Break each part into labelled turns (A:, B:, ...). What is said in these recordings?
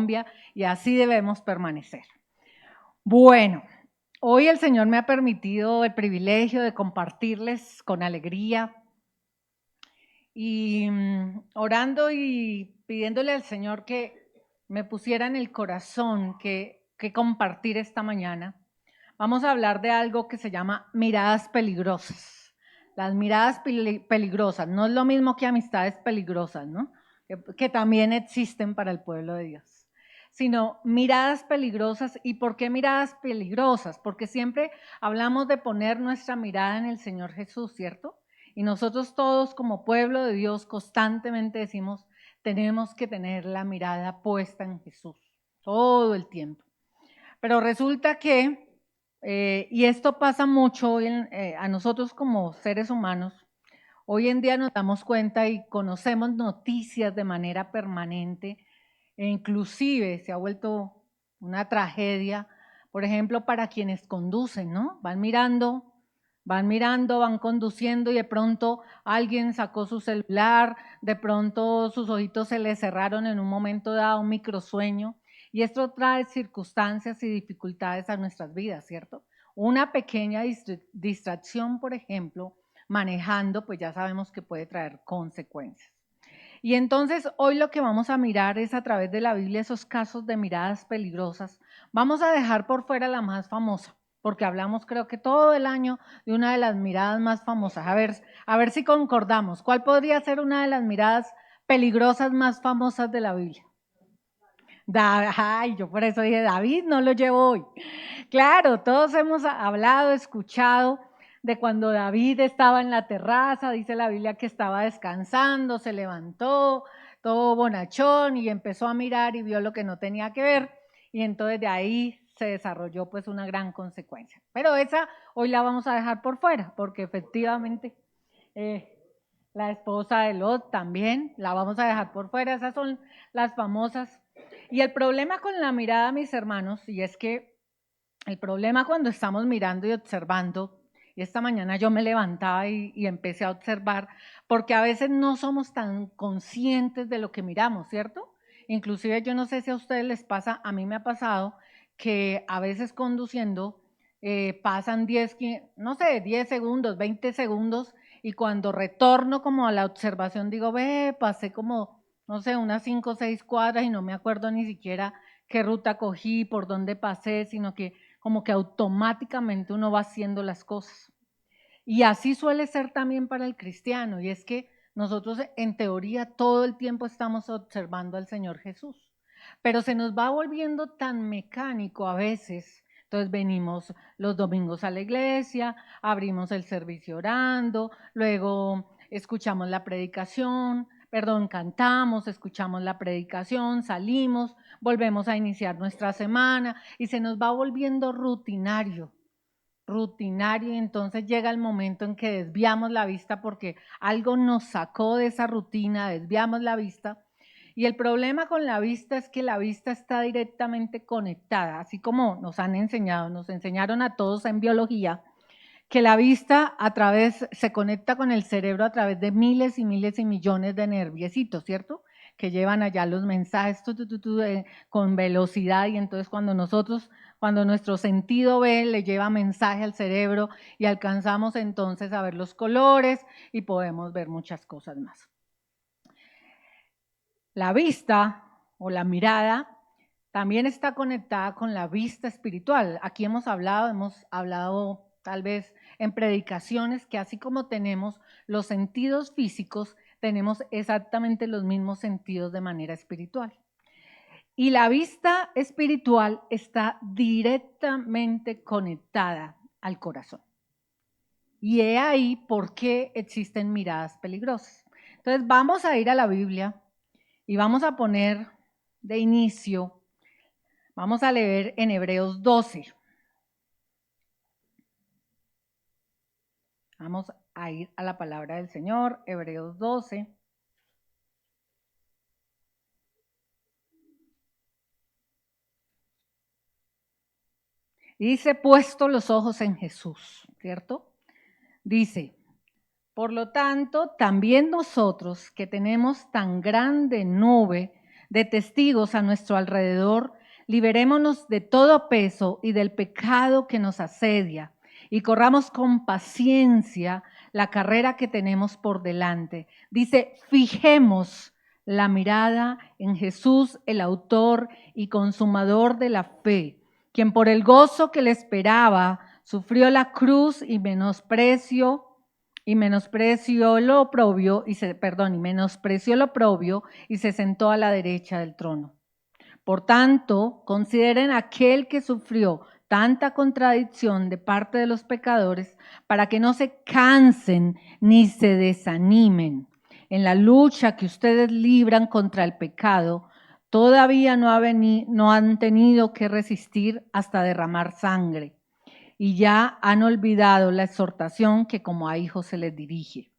A: Colombia y así debemos permanecer. Bueno, hoy el Señor me ha permitido el privilegio de compartirles con alegría y orando y pidiéndole al Señor que me pusiera en el corazón que compartir esta mañana. Vamos a hablar de algo que se llama miradas peligrosas. Las miradas peligrosas no es lo mismo que amistades peligrosas, ¿no? Que también existen para el pueblo de Dios, sino miradas peligrosas. ¿Y por qué miradas peligrosas? Porque siempre hablamos de poner nuestra mirada en el Señor Jesús, ¿cierto? Y nosotros todos como pueblo de Dios constantemente decimos, tenemos que tener la mirada puesta en Jesús todo el tiempo. Pero resulta que, y esto pasa mucho hoy a nosotros como seres humanos, hoy en día nos damos cuenta y conocemos noticias de manera permanente e inclusive se ha vuelto una tragedia, por ejemplo, para quienes conducen, ¿no? Van mirando, van conduciendo y de pronto alguien sacó su celular, de pronto sus ojitos se le cerraron en un momento dado, un microsueño, y esto trae circunstancias y dificultades a nuestras vidas, ¿cierto? Una pequeña distracción, por ejemplo, manejando, pues ya sabemos que puede traer consecuencias. Y entonces hoy lo que vamos a mirar es a través de la Biblia esos casos de miradas peligrosas. Vamos a dejar por fuera la más famosa, porque hablamos creo que todo el año de una de las miradas más famosas. A ver si concordamos. ¿Cuál podría ser una de las miradas peligrosas más famosas de la Biblia? Ay, yo por eso dije, David no lo llevo hoy. Claro, todos hemos hablado, escuchado de cuando David estaba en la terraza, dice la Biblia que estaba descansando, se levantó, todo bonachón y empezó a mirar y vio lo que no tenía que ver y entonces de ahí se desarrolló pues una gran consecuencia. Pero esa hoy la vamos a dejar por fuera porque efectivamente la esposa de Lot también la vamos a dejar por fuera, esas son las famosas. Y el problema con la mirada, mis hermanos, y es que el problema cuando estamos mirando y observando, y esta mañana yo me levantaba y empecé a observar, porque a veces no somos tan conscientes de lo que miramos, ¿cierto? Inclusive yo no sé si a ustedes les pasa, a mí me ha pasado que a veces conduciendo pasan 10, no sé, 10 segundos, 20 segundos, y cuando retorno como a la observación digo, ve, pasé como, no sé, unas 5 o 6 cuadras y no me acuerdo ni siquiera qué ruta cogí, por dónde pasé, sino que como que automáticamente uno va haciendo las cosas. Y así suele ser también para el cristiano, y es que nosotros en teoría todo el tiempo estamos observando al Señor Jesús, pero se nos va volviendo tan mecánico a veces. Entonces venimos los domingos a la iglesia, abrimos el servicio orando, luego escuchamos la predicación, cantamos, escuchamos la predicación, salimos, volvemos a iniciar nuestra semana y se nos va volviendo rutinario y entonces llega el momento en que desviamos la vista porque algo nos sacó de esa rutina, desviamos la vista. Y el problema con la vista es que la vista está directamente conectada, así como nos enseñaron a todos en biología, que la vista se conecta con el cerebro a través de miles y miles y millones de nerviecitos, ¿cierto? Que llevan allá los mensajes con velocidad y entonces cuando nuestro sentido ve, le lleva mensaje al cerebro y alcanzamos entonces a ver los colores y podemos ver muchas cosas más. La vista o la mirada también está conectada con la vista espiritual. Aquí hemos hablado tal vez en predicaciones que así como tenemos los sentidos físicos, tenemos exactamente los mismos sentidos de manera espiritual. Y la vista espiritual está directamente conectada al corazón. Y he ahí por qué existen miradas peligrosas. Entonces vamos a ir a la Biblia y vamos a poner de inicio, vamos a leer en Hebreos 12. Vamos a ir a la palabra del Señor, Hebreos 12. Y dice, puesto los ojos en Jesús, ¿cierto? Dice, por lo tanto, también nosotros que tenemos tan grande nube de testigos a nuestro alrededor, liberémonos de todo peso y del pecado que nos asedia y corramos con paciencia la carrera que tenemos por delante. Dice, fijemos la mirada en Jesús, el autor y consumador de la fe, quien por el gozo que le esperaba sufrió la cruz y menospreció lo oprobio y se sentó a la derecha del trono. Por tanto, consideren aquel que sufrió tanta contradicción de parte de los pecadores para que no se cansen ni se desanimen. En la lucha que ustedes libran contra el pecado, todavía no han tenido que resistir hasta derramar sangre y ya han olvidado la exhortación que como a hijos se les dirige.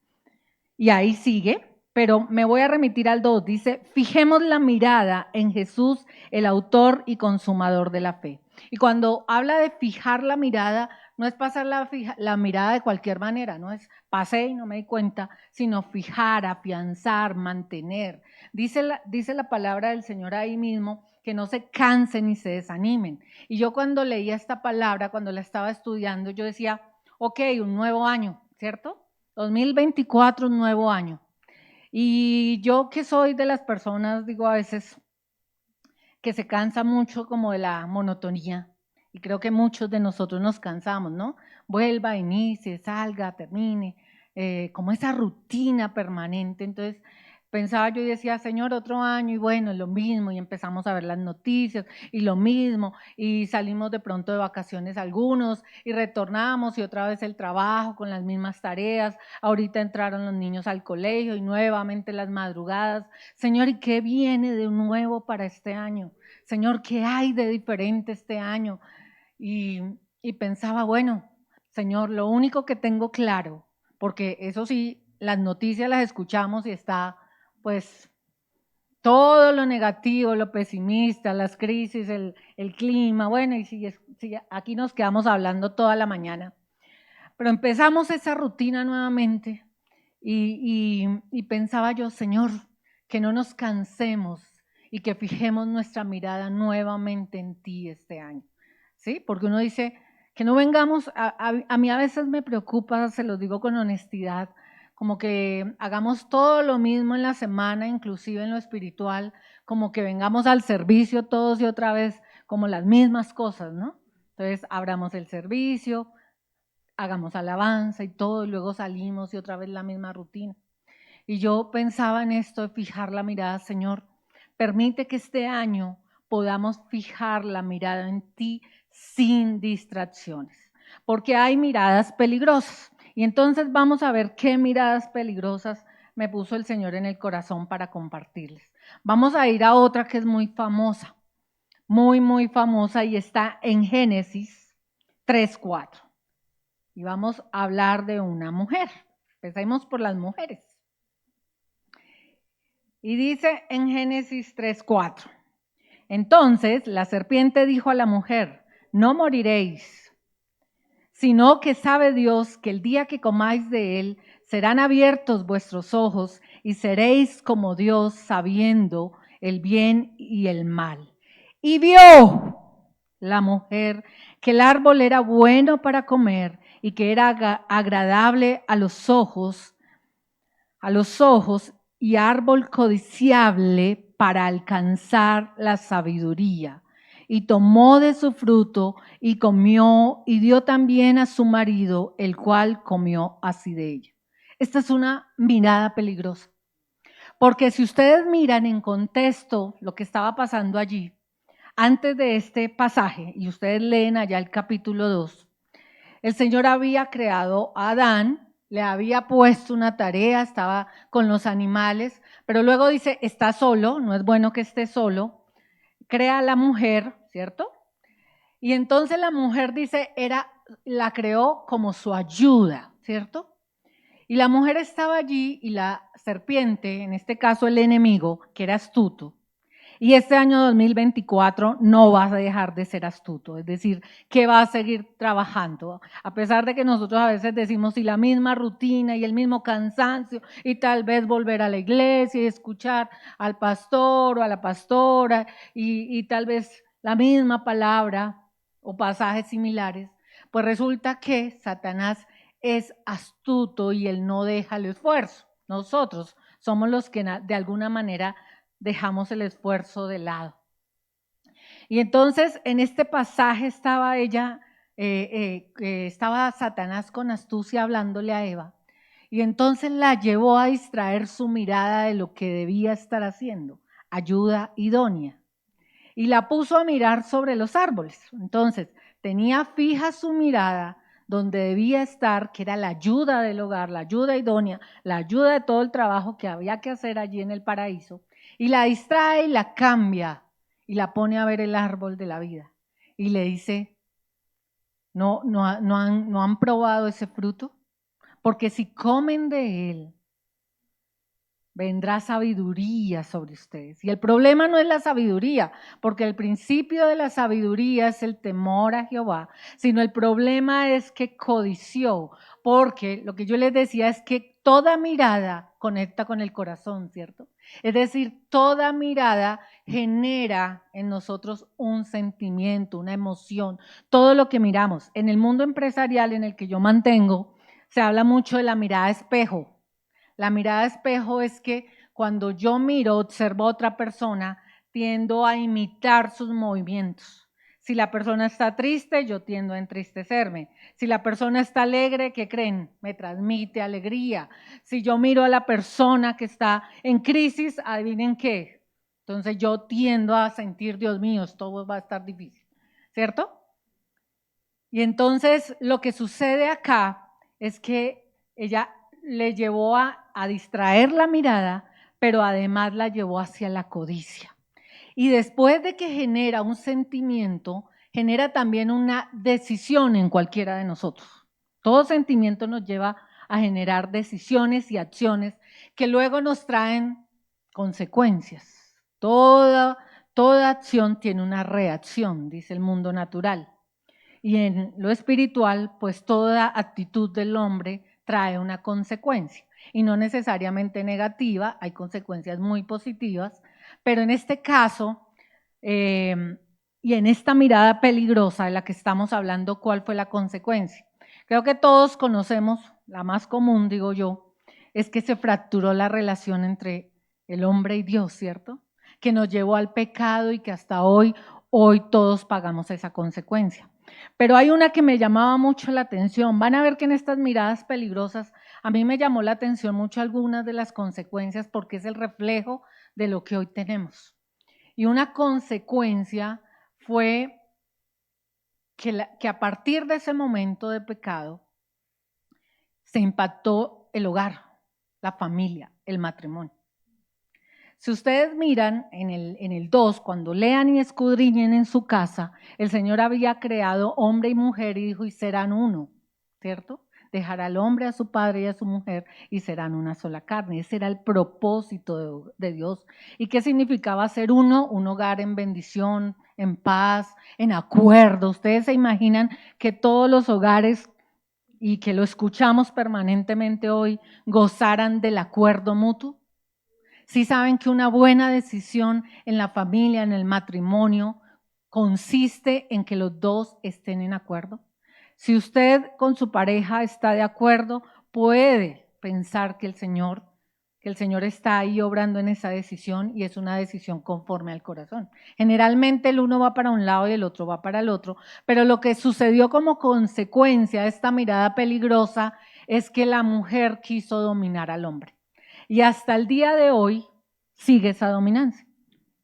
A: Y ahí sigue, pero me voy a remitir al 2, dice, fijemos la mirada en Jesús, el autor y consumador de la fe. Y cuando habla de fijar la mirada, no es pasar la mirada de cualquier manera, no es pasé y no me di cuenta, sino fijar, afianzar, mantener. Dice la palabra del Señor ahí mismo, que no se cansen ni se desanimen. Y yo cuando leía esta palabra, cuando la estaba estudiando, yo decía, ok, un nuevo año, ¿cierto? 2024, un nuevo año. Y yo que soy de las personas, digo a veces, que se cansa mucho como de la monotonía. Y creo que muchos de nosotros nos cansamos, ¿no? Vuelva, inicie, salga, termine, como esa rutina permanente. Entonces pensaba yo y decía, Señor, otro año y bueno, lo mismo. Y empezamos a ver las noticias y lo mismo. Y salimos de pronto de vacaciones algunos y retornamos y otra vez el trabajo con las mismas tareas. Ahorita entraron los niños al colegio y nuevamente las madrugadas. Señor, ¿y qué viene de nuevo para este año? Señor, ¿qué hay de diferente este año? Y pensaba, bueno, Señor, lo único que tengo claro, porque eso sí, las noticias las escuchamos y está, pues, todo lo negativo, lo pesimista, las crisis, el clima, bueno, y si aquí nos quedamos hablando toda la mañana. Pero empezamos esa rutina nuevamente y pensaba yo, Señor, que no nos cansemos y que fijemos nuestra mirada nuevamente en ti este año. ¿Sí? Porque uno dice que no vengamos, a mí a veces me preocupa, se lo digo con honestidad, como que hagamos todo lo mismo en la semana, inclusive en lo espiritual, como que vengamos al servicio todos y otra vez como las mismas cosas, ¿no? Entonces, abramos el servicio, hagamos alabanza y todo, y luego salimos y otra vez la misma rutina. Y yo pensaba en esto de fijar la mirada, Señor, permite que este año podamos fijar la mirada en ti sin distracciones, porque hay miradas peligrosas. Y entonces vamos a ver qué miradas peligrosas me puso el Señor en el corazón para compartirles. Vamos a ir a otra que es muy famosa, muy famosa y está en Génesis 3:4. Y vamos a hablar de una mujer. Empecemos por las mujeres. Y dice en Génesis 3:4. Entonces la serpiente dijo a la mujer, no moriréis, sino que sabe Dios que el día que comáis de él serán abiertos vuestros ojos y seréis como Dios sabiendo el bien y el mal. Y vio la mujer que el árbol era bueno para comer y que era agradable a los ojos y árbol codiciable para alcanzar la sabiduría. Y tomó de su fruto y comió y dio también a su marido, el cual comió así de ella. Esta es una mirada peligrosa, porque si ustedes miran en contexto lo que estaba pasando allí, antes de este pasaje, y ustedes leen allá el capítulo 2, el Señor había creado a Adán, le había puesto una tarea, estaba con los animales, pero luego dice, está solo, no es bueno que esté solo, crea a la mujer, ¿cierto? Y entonces la mujer dice, la creó como su ayuda, ¿cierto? Y la mujer estaba allí y la serpiente, en este caso el enemigo, que era astuto, Y este año 2024 no vas a dejar de ser astuto, es decir, que vas a seguir trabajando. A pesar de que nosotros a veces decimos y la misma rutina y el mismo cansancio y tal vez volver a la iglesia y escuchar al pastor o a la pastora y tal vez la misma palabra o pasajes similares, pues resulta que Satanás es astuto y él no deja el esfuerzo. Nosotros somos los que de alguna manera dejamos el esfuerzo de lado. Y entonces en este pasaje estaba estaba Satanás con astucia hablándole a Eva. Y entonces la llevó a distraer su mirada de lo que debía estar haciendo, ayuda idónea. Y la puso a mirar sobre los árboles. Entonces tenía fija su mirada donde debía estar, que era la ayuda del hogar, la ayuda idónea, la ayuda de todo el trabajo que había que hacer allí en el paraíso, y la distrae y la cambia y la pone a ver el árbol de la vida. Y le dice, no han probado ese fruto, porque si comen de él, vendrá sabiduría sobre ustedes. Y el problema no es la sabiduría, porque el principio de la sabiduría es el temor a Jehová, sino el problema es que codició, porque lo que yo les decía es que toda mirada conecta con el corazón, ¿cierto? Es decir, toda mirada genera en nosotros un sentimiento, una emoción, todo lo que miramos. En el mundo empresarial en el que yo mantengo, se habla mucho de la mirada espejo. La mirada espejo es que cuando yo miro, observo a otra persona, tiendo a imitar sus movimientos. Si la persona está triste, yo tiendo a entristecerme. Si la persona está alegre, ¿qué creen? Me transmite alegría. Si yo miro a la persona que está en crisis, adivinen qué. Entonces yo tiendo a sentir, Dios mío, todo va a estar difícil, ¿cierto? Y entonces lo que sucede acá es que ella le llevó a distraer la mirada, pero además la llevó hacia la codicia. Y después de que genera un sentimiento, genera también una decisión en cualquiera de nosotros. Todo sentimiento nos lleva a generar decisiones y acciones que luego nos traen consecuencias. Toda acción tiene una reacción, dice el mundo natural. Y en lo espiritual, pues toda actitud del hombre trae una consecuencia y no necesariamente negativa, hay consecuencias muy positivas, pero en este caso y en esta mirada peligrosa de la que estamos hablando, ¿cuál fue la consecuencia? Creo que todos conocemos, la más común, digo yo, es que se fracturó la relación entre el hombre y Dios, ¿cierto? Que nos llevó al pecado y que hasta hoy todos pagamos esa consecuencia. Pero hay una que me llamaba mucho la atención. Van a ver que en estas miradas peligrosas, a mí me llamó la atención mucho algunas de las consecuencias porque es el reflejo de lo que hoy tenemos. Y una consecuencia fue que a partir de ese momento de pecado se impactó el hogar, la familia, el matrimonio. Si ustedes miran en el 2, cuando lean y escudriñen en su casa, el Señor había creado hombre y mujer y dijo, y serán uno, ¿cierto? Dejará al hombre a su padre y a su mujer y serán una sola carne. Ese era el propósito de Dios. ¿Y qué significaba ser uno? Un hogar en bendición, en paz, en acuerdo. Ustedes se imaginan que todos los hogares, y que lo escuchamos permanentemente hoy, gozaran del acuerdo mutuo. Sí saben que una buena decisión en la familia, en el matrimonio, consiste en que los dos estén en acuerdo. Si usted con su pareja está de acuerdo, puede pensar que el Señor está ahí obrando en esa decisión y es una decisión conforme al corazón. Generalmente el uno va para un lado y el otro va para el otro, pero lo que sucedió como consecuencia de esta mirada peligrosa es que la mujer quiso dominar al hombre. Y hasta el día de hoy sigue esa dominancia.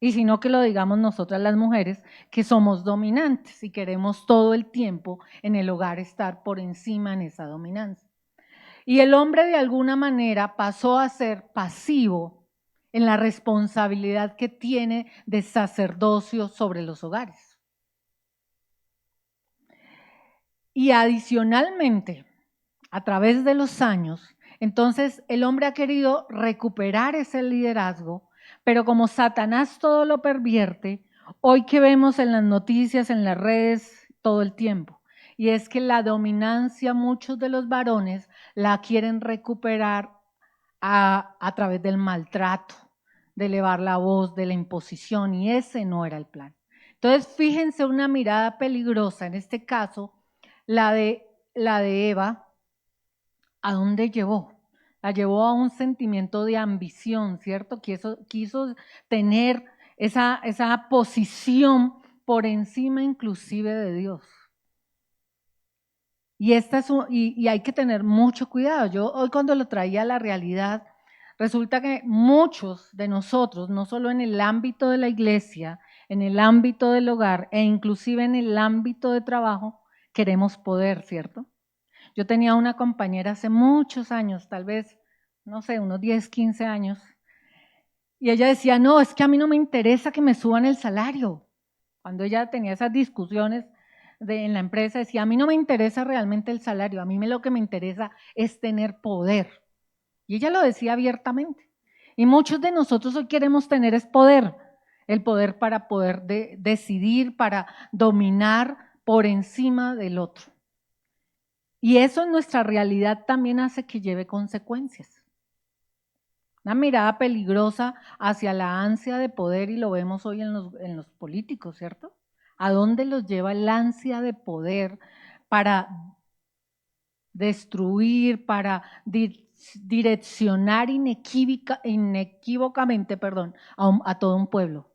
A: Y si no, que lo digamos nosotras las mujeres, que somos dominantes y queremos todo el tiempo en el hogar estar por encima en esa dominancia. Y el hombre de alguna manera pasó a ser pasivo en la responsabilidad que tiene de sacerdocio sobre los hogares. Y adicionalmente, a través de los años, entonces el hombre ha querido recuperar ese liderazgo, Pero como Satanás todo lo pervierte, hoy que vemos en las noticias, en las redes, todo el tiempo, y es que la dominancia, muchos de los varones la quieren recuperar a través del maltrato, de elevar la voz, de la imposición, y ese no era el plan. Entonces, fíjense una mirada peligrosa, en este caso, la de Eva, ¿a dónde llevó? La llevó a un sentimiento de ambición, ¿cierto? Quiso tener esa posición por encima inclusive de Dios. Y hay que tener mucho cuidado. Yo hoy cuando lo traía a la realidad, resulta que muchos de nosotros, no solo en el ámbito de la iglesia, en el ámbito del hogar e inclusive en el ámbito de trabajo, queremos poder, ¿cierto? Yo tenía una compañera hace muchos años, tal vez, no sé, unos 10, 15 años, y ella decía, no, es que a mí no me interesa que me suban el salario. Cuando ella tenía esas discusiones en la empresa, decía, a mí no me interesa realmente el salario, a mí lo que me interesa es tener poder. Y ella lo decía abiertamente. Y muchos de nosotros hoy queremos tener es poder, el poder para poder decidir, para dominar por encima del otro. Y eso en nuestra realidad también hace que lleve consecuencias. Una mirada peligrosa hacia la ansia de poder, y lo vemos hoy en los políticos, ¿cierto? ¿A dónde los lleva el ansia de poder para destruir, para direccionar inequívocamente a todo un pueblo?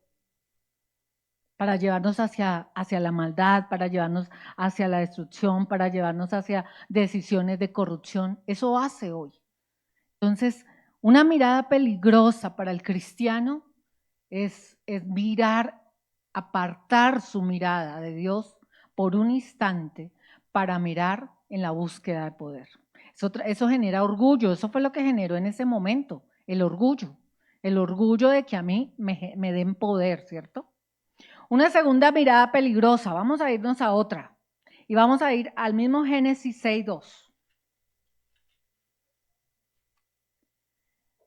A: Para llevarnos hacia la maldad, para llevarnos hacia la destrucción, para llevarnos hacia decisiones de corrupción. Eso hace hoy. Entonces, una mirada peligrosa para el cristiano es mirar, apartar su mirada de Dios por un instante para mirar en la búsqueda de poder. Eso genera orgullo, eso fue lo que generó en ese momento, el orgullo de que a mí me den poder, ¿cierto? Una segunda mirada peligrosa, vamos a irnos a otra, y vamos a ir al mismo Génesis 6:2.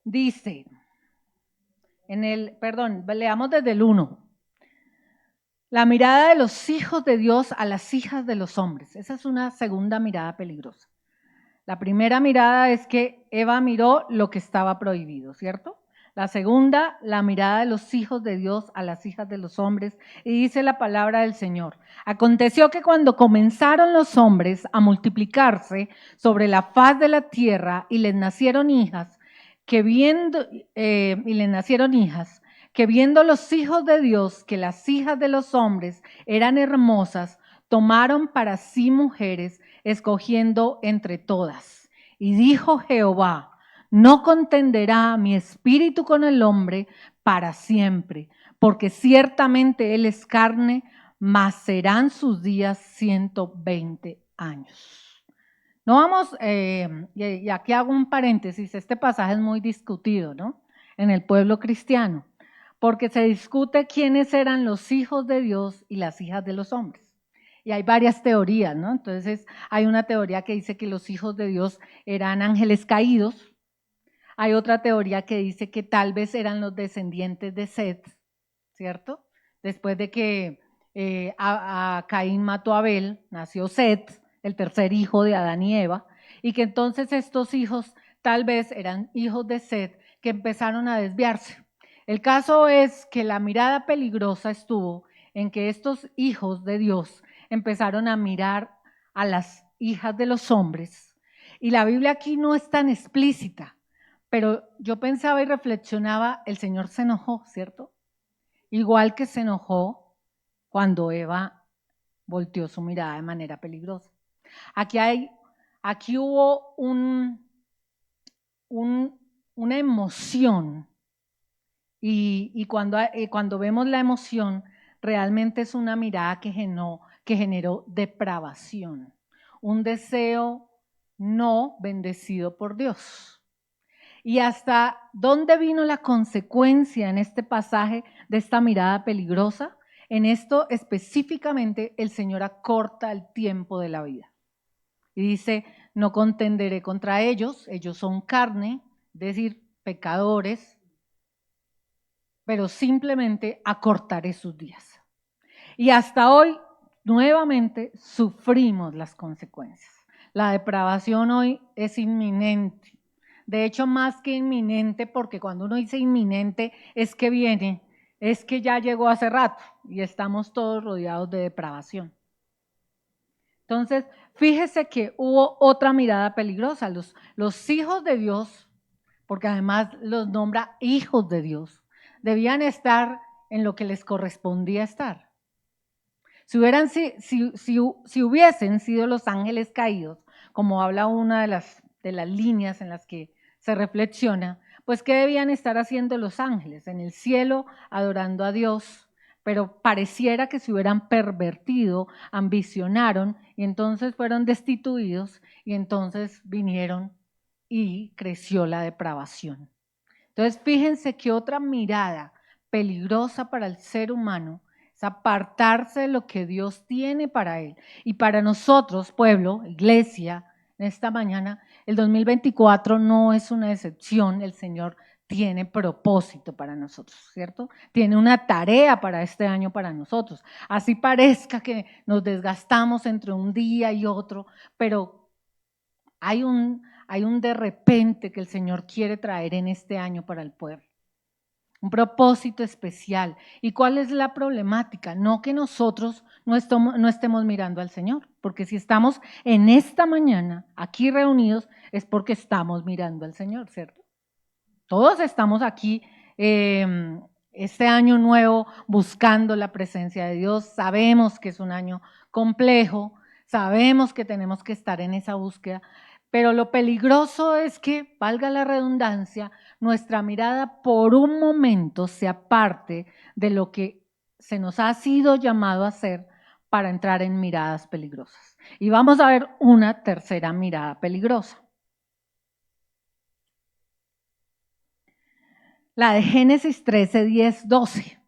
A: Dice, leamos desde el 1. La mirada de los hijos de Dios a las hijas de los hombres. Esa es una segunda mirada peligrosa. La primera mirada es que Eva miró lo que estaba prohibido, ¿cierto? La segunda, la mirada de los hijos de Dios a las hijas de los hombres. Y dice la palabra del Señor. Aconteció que cuando comenzaron los hombres a multiplicarse sobre la faz de la tierra y les nacieron hijas, que viendo los hijos de Dios que las hijas de los hombres eran hermosas, tomaron para sí mujeres, escogiendo entre todas. Y dijo Jehová, no contenderá mi espíritu con el hombre para siempre, porque ciertamente él es carne, mas serán sus días 120 años. No vamos, y aquí hago un paréntesis, este pasaje es muy discutido, ¿no? En el pueblo cristiano, porque se discute quiénes eran los hijos de Dios y las hijas de los hombres. Y hay varias teorías, ¿no? Entonces, hay una teoría que dice que los hijos de Dios eran ángeles caídos. Hay otra teoría que dice que tal vez eran los descendientes de Set, ¿cierto? Después de que a Caín mató a Abel, nació Set, el tercer hijo de Adán y Eva, y que entonces estos hijos tal vez eran hijos de Set que empezaron a desviarse. El caso es que la mirada peligrosa estuvo en que estos hijos de Dios empezaron a mirar a las hijas de los hombres. Y la Biblia aquí no es tan explícita, pero yo pensaba y reflexionaba, el Señor se enojó, ¿cierto? Igual que se enojó cuando Eva volteó su mirada de manera peligrosa. Aquí hubo una emoción y cuando vemos la emoción, realmente es una mirada que generó depravación, un deseo no bendecido por Dios. ¿Y hasta dónde vino la consecuencia en este pasaje de esta mirada peligrosa? En esto específicamente el Señor acorta el tiempo de la vida. Y dice, no contenderé contra ellos, ellos son carne, es decir, pecadores, pero simplemente acortaré sus días. Y hasta hoy, nuevamente, sufrimos las consecuencias. La depravación hoy es inminente. De hecho, más que inminente, porque cuando uno dice inminente es que viene, es que ya llegó hace rato y estamos todos rodeados de depravación. Entonces, fíjese que hubo otra mirada peligrosa. Los hijos de Dios, porque además los nombra hijos de Dios, debían estar en lo que les correspondía estar. Si hubiesen sido los ángeles caídos, como habla una de las líneas en las que se reflexiona, pues ¿qué debían estar haciendo los ángeles? En el cielo adorando a Dios, pero pareciera que se hubieran pervertido, ambicionaron y entonces fueron destituidos y entonces vinieron y creció la depravación. Entonces fíjense que otra mirada peligrosa para el ser humano es apartarse de lo que Dios tiene para él. Y para nosotros, pueblo, iglesia, en esta mañana, el 2024 no es una excepción, el Señor tiene propósito para nosotros, ¿cierto? Tiene una tarea para este año para nosotros. Así parezca que nos desgastamos entre un día y otro, pero hay un de repente que el Señor quiere traer en este año para el pueblo. Un propósito especial. ¿Y cuál es la problemática? No que nosotros no estemos mirando al Señor, porque si estamos en esta mañana aquí reunidos es porque estamos mirando al Señor, ¿cierto? Todos estamos aquí este año nuevo buscando la presencia de Dios. Sabemos que es un año complejo, sabemos que tenemos que estar en esa búsqueda, pero lo peligroso es que, valga la redundancia, nuestra mirada por un momento se aparte de lo que se nos ha sido llamado a hacer para entrar en miradas peligrosas. Y vamos a ver una tercera mirada peligrosa. La de Génesis 13, 10, 12.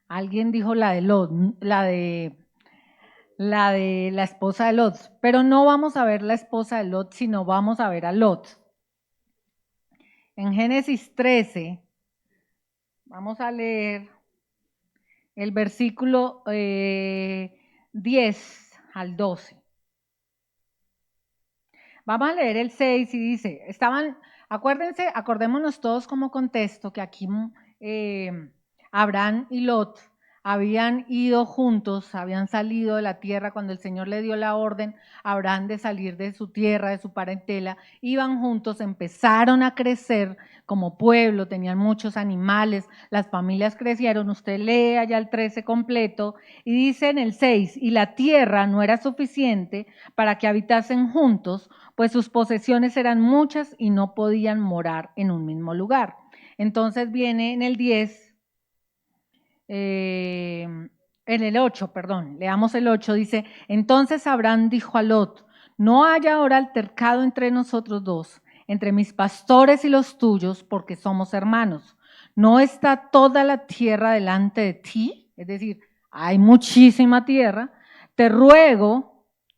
A: Alguien dijo la de Lot, la de la esposa de Lot, pero no vamos a ver la esposa de Lot, sino vamos a ver a Lot. En Génesis 13, vamos a leer el versículo 10 al 12. Vamos a leer el 6 y dice, acuérdense, acordémonos todos como contexto que aquí Abraham y Lot habían ido juntos, habían salido de la tierra cuando el Señor le dio la orden a Abraham de salir de su tierra, de su parentela, iban juntos, empezaron a crecer como pueblo, tenían muchos animales, las familias crecieron, usted lee allá el 13 completo y dice en el 6, y la tierra no era suficiente para que habitasen juntos, pues sus posesiones eran muchas y no podían morar en un mismo lugar. Entonces viene en el 10, en el 8, perdón, leamos el 8, dice, entonces Abraham dijo a Lot, no haya ahora altercado entre nosotros dos, entre mis pastores y los tuyos, porque somos hermanos. ¿No está toda la tierra delante de ti? Es decir, hay muchísima tierra.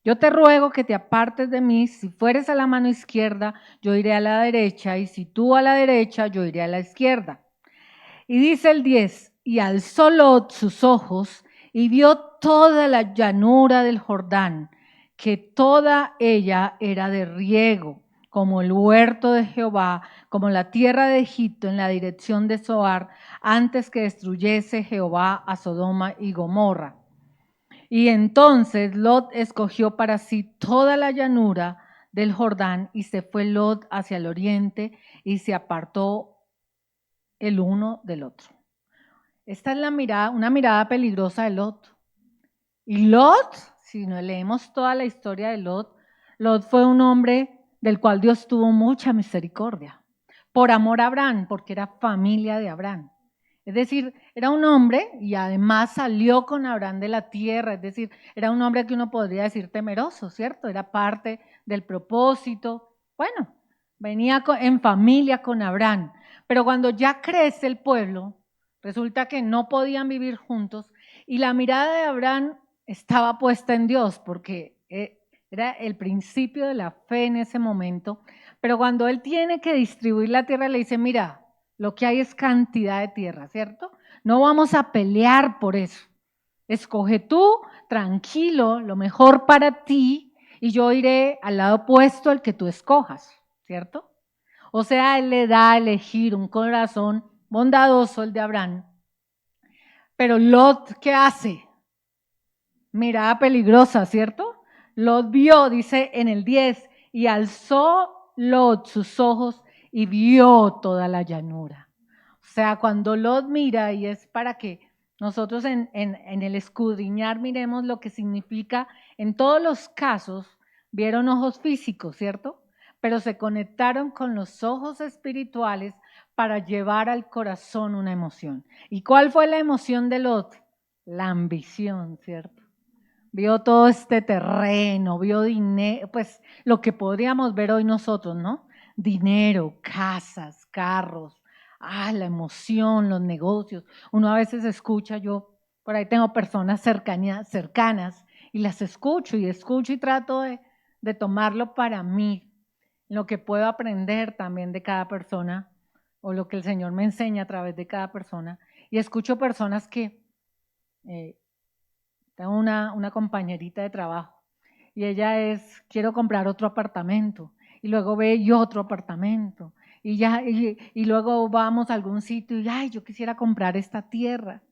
A: Yo te ruego que te apartes de mí, si fueres a la mano izquierda, yo iré a la derecha, y si tú a la derecha, yo iré a la izquierda. Y dice el 10, y alzó Lot sus ojos y vio toda la llanura del Jordán, que toda ella era de riego, como el huerto de Jehová, como la tierra de Egipto en la dirección de Zoar, antes que destruyese Jehová a Sodoma y Gomorra. Y entonces Lot escogió para sí toda la llanura del Jordán y se fue Lot hacia el oriente y se apartó el uno del otro. Esta es una mirada peligrosa de Lot. Y Lot, si no leemos toda la historia de Lot, Lot fue un hombre del cual Dios tuvo mucha misericordia, por amor a Abraham, porque era familia de Abraham. Es decir, era un hombre y además salió con Abraham de la tierra, es decir, era un hombre que uno podría decir temeroso, ¿cierto? Era parte del propósito. Bueno, venía en familia con Abraham, pero cuando ya crece el pueblo, resulta que no podían vivir juntos y la mirada de Abraham estaba puesta en Dios porque era el principio de la fe en ese momento, pero cuando él tiene que distribuir la tierra le dice, mira, lo que hay es cantidad de tierra, ¿cierto? No vamos a pelear por eso. Escoge tú, tranquilo, lo mejor para ti, y yo iré al lado opuesto al que tú escojas, ¿cierto? O sea, él le da a elegir un corazón bondadoso, el de Abraham. Pero Lot, ¿qué hace? Mirada peligrosa, ¿cierto? Lot vio, dice en el 10, y alzó Lot sus ojos y vio toda la llanura. O sea, cuando Lot mira, y es para que nosotros en el escudriñar miremos lo que significa, en todos los casos vieron ojos físicos, ¿cierto? Pero se conectaron con los ojos espirituales para llevar al corazón una emoción. ¿Y cuál fue la emoción de Lot? La ambición, ¿cierto? Vio todo este terreno, vio dinero, pues lo que podríamos ver hoy nosotros, ¿no? Dinero, casas, carros, la emoción, los negocios. Uno a veces escucha, yo por ahí tengo personas cercanas y las escucho y trato de tomarlo para mí, lo que puedo aprender también de cada persona o lo que el Señor me enseña a través de cada persona. Y escucho personas que... tengo una compañerita de trabajo y ella es, quiero comprar otro apartamento y luego ve y otro apartamento y luego vamos a algún sitio y ay, yo quisiera comprar esta tierra.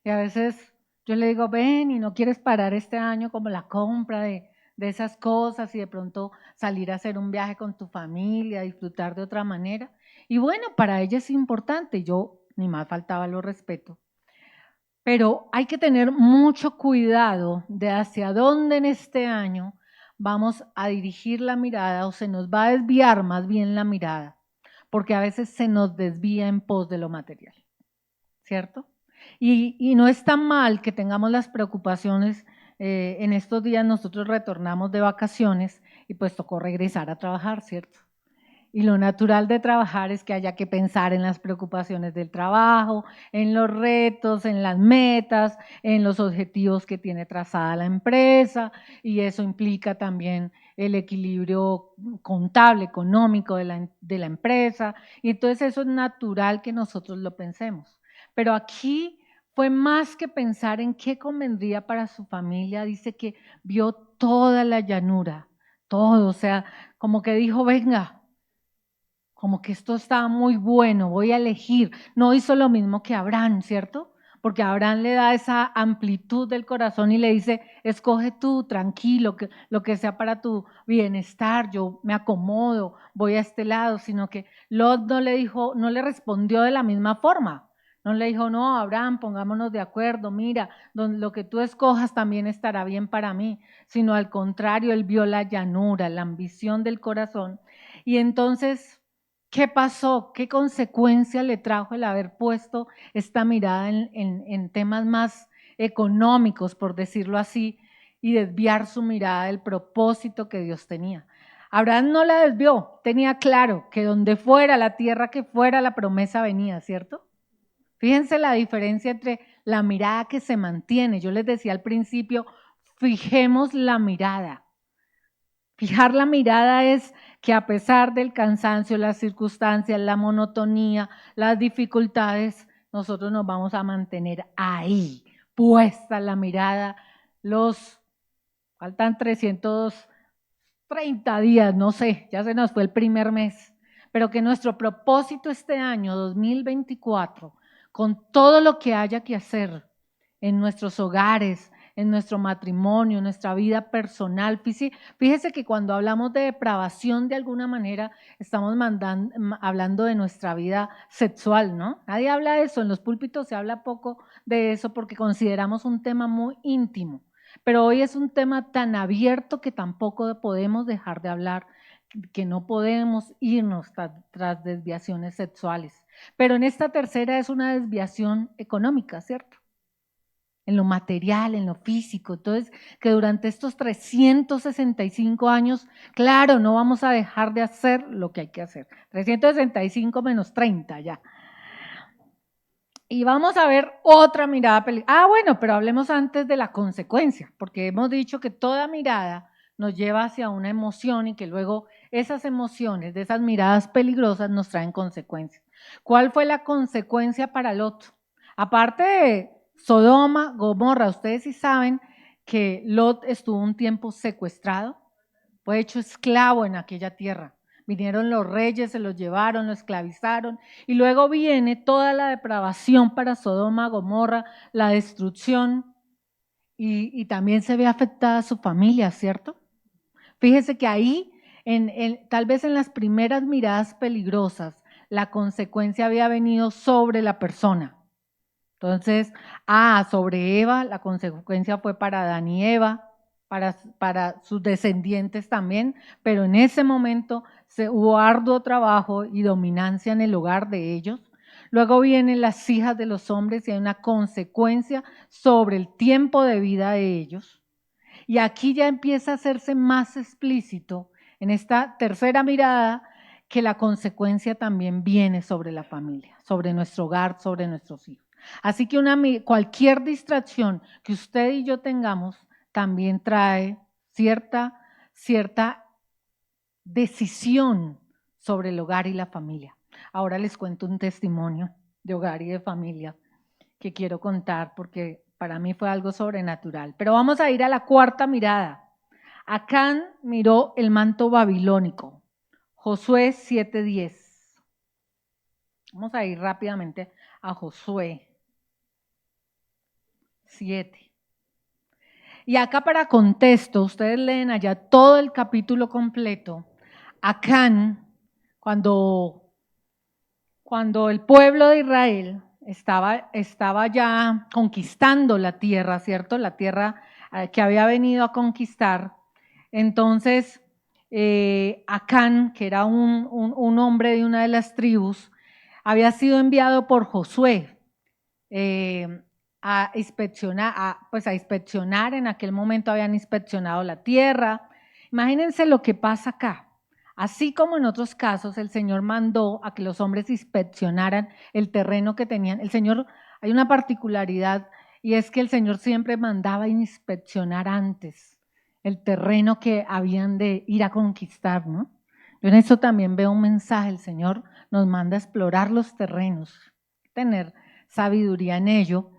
A: Y a veces yo le digo, ven y no quieres parar este año como la compra de esas cosas y de pronto salir a hacer un viaje con tu familia, disfrutar de otra manera. Y bueno, para ella es importante, yo ni más faltaba lo respeto. Pero hay que tener mucho cuidado de hacia dónde en este año vamos a dirigir la mirada o se nos va a desviar más bien la mirada, porque a veces se nos desvía en pos de lo material, ¿cierto? Y no es tan mal que tengamos las preocupaciones. En estos días nosotros retornamos de vacaciones y pues tocó regresar a trabajar, ¿cierto? Y lo natural de trabajar es que haya que pensar en las preocupaciones del trabajo, en los retos, en las metas, en los objetivos que tiene trazada la empresa, y eso implica también el equilibrio contable, económico de la empresa, y entonces eso es natural que nosotros lo pensemos. Pero aquí fue más que pensar en qué convendría para su familia, dice que vio toda la llanura, todo, o sea, como que dijo, venga, como que esto estaba muy bueno, voy a elegir. No hizo lo mismo que Abraham, ¿cierto? Porque Abraham le da esa amplitud del corazón y le dice, escoge tú, tranquilo, que, lo que sea para tu bienestar, yo me acomodo, voy a este lado, sino que Lot no le dijo, no le respondió de la misma forma. No le dijo, no, Abraham, pongámonos de acuerdo, mira, lo que tú escojas también estará bien para mí, sino al contrario, él vio la llanura, la ambición del corazón. Y entonces, ¿qué pasó? ¿Qué consecuencia le trajo el haber puesto esta mirada en temas más económicos, por decirlo así, y desviar su mirada del propósito que Dios tenía? Abraham no la desvió, tenía claro que donde fuera, la tierra que fuera, la promesa venía, ¿cierto? Fíjense la diferencia entre la mirada que se mantiene. Yo les decía al principio, fijemos la mirada. Fijar la mirada es que a pesar del cansancio, las circunstancias, la monotonía, las dificultades, nosotros nos vamos a mantener ahí, puesta la mirada. Faltan 330 días, no sé, ya se nos fue el primer mes, pero que nuestro propósito este año 2024, con todo lo que haya que hacer en nuestros hogares, en nuestro matrimonio, en nuestra vida personal. Fíjese que cuando hablamos de depravación, de alguna manera, estamos hablando de nuestra vida sexual, ¿no? Nadie habla de eso, en los púlpitos se habla poco de eso porque consideramos un tema muy íntimo, pero hoy es un tema tan abierto que tampoco podemos dejar de hablar, que no podemos irnos tras desviaciones sexuales. Pero en esta tercera es una desviación económica, ¿cierto? En lo material, en lo físico. Entonces, que durante estos 365 años, claro, no vamos a dejar de hacer lo que hay que hacer. 365 menos 30 ya. Y vamos a ver otra mirada. Bueno, pero hablemos antes de la consecuencia, porque hemos dicho que toda mirada nos lleva hacia una emoción y que luego esas emociones, de esas miradas peligrosas, nos traen consecuencias. ¿Cuál fue la consecuencia para Lot? Aparte de Sodoma, Gomorra, ustedes sí saben que Lot estuvo un tiempo secuestrado, fue hecho esclavo en aquella tierra. Vinieron los reyes, se los llevaron, lo esclavizaron y luego viene toda la depravación para Sodoma, Gomorra, la destrucción y también se ve afectada su familia, ¿cierto? Fíjese que ahí, tal vez en las primeras miradas peligrosas, la consecuencia había venido sobre la persona. Entonces, sobre Eva, la consecuencia fue para Adán y Eva, para sus descendientes también, pero en ese momento hubo arduo trabajo y dominancia en el hogar de ellos. Luego vienen las hijas de los hombres y hay una consecuencia sobre el tiempo de vida de ellos. Y aquí ya empieza a hacerse más explícito en esta tercera mirada que la consecuencia también viene sobre la familia, sobre nuestro hogar, sobre nuestros hijos. Así que cualquier distracción que usted y yo tengamos también trae cierta decisión sobre el hogar y la familia. Ahora les cuento un testimonio de hogar y de familia que quiero contar porque para mí fue algo sobrenatural. Pero vamos a ir a la cuarta mirada. Acán miró el manto babilónico. Josué 7:10. Vamos a ir rápidamente a Josué 7. Y acá para contexto, ustedes leen allá todo el capítulo completo. Acán, cuando el pueblo de Israel estaba ya conquistando la tierra, ¿cierto? La tierra que había venido a conquistar. Entonces, Acán, que era un hombre de una de las tribus, había sido enviado por Josué a inspeccionar, en aquel momento habían inspeccionado la tierra. Imagínense lo que pasa acá. Así como en otros casos el Señor mandó a que los hombres inspeccionaran el terreno que tenían. El Señor, hay una particularidad y es que el Señor siempre mandaba inspeccionar antes el terreno que habían de ir a conquistar, ¿no? Yo en eso también veo un mensaje, el Señor nos manda a explorar los terrenos, tener sabiduría en ello.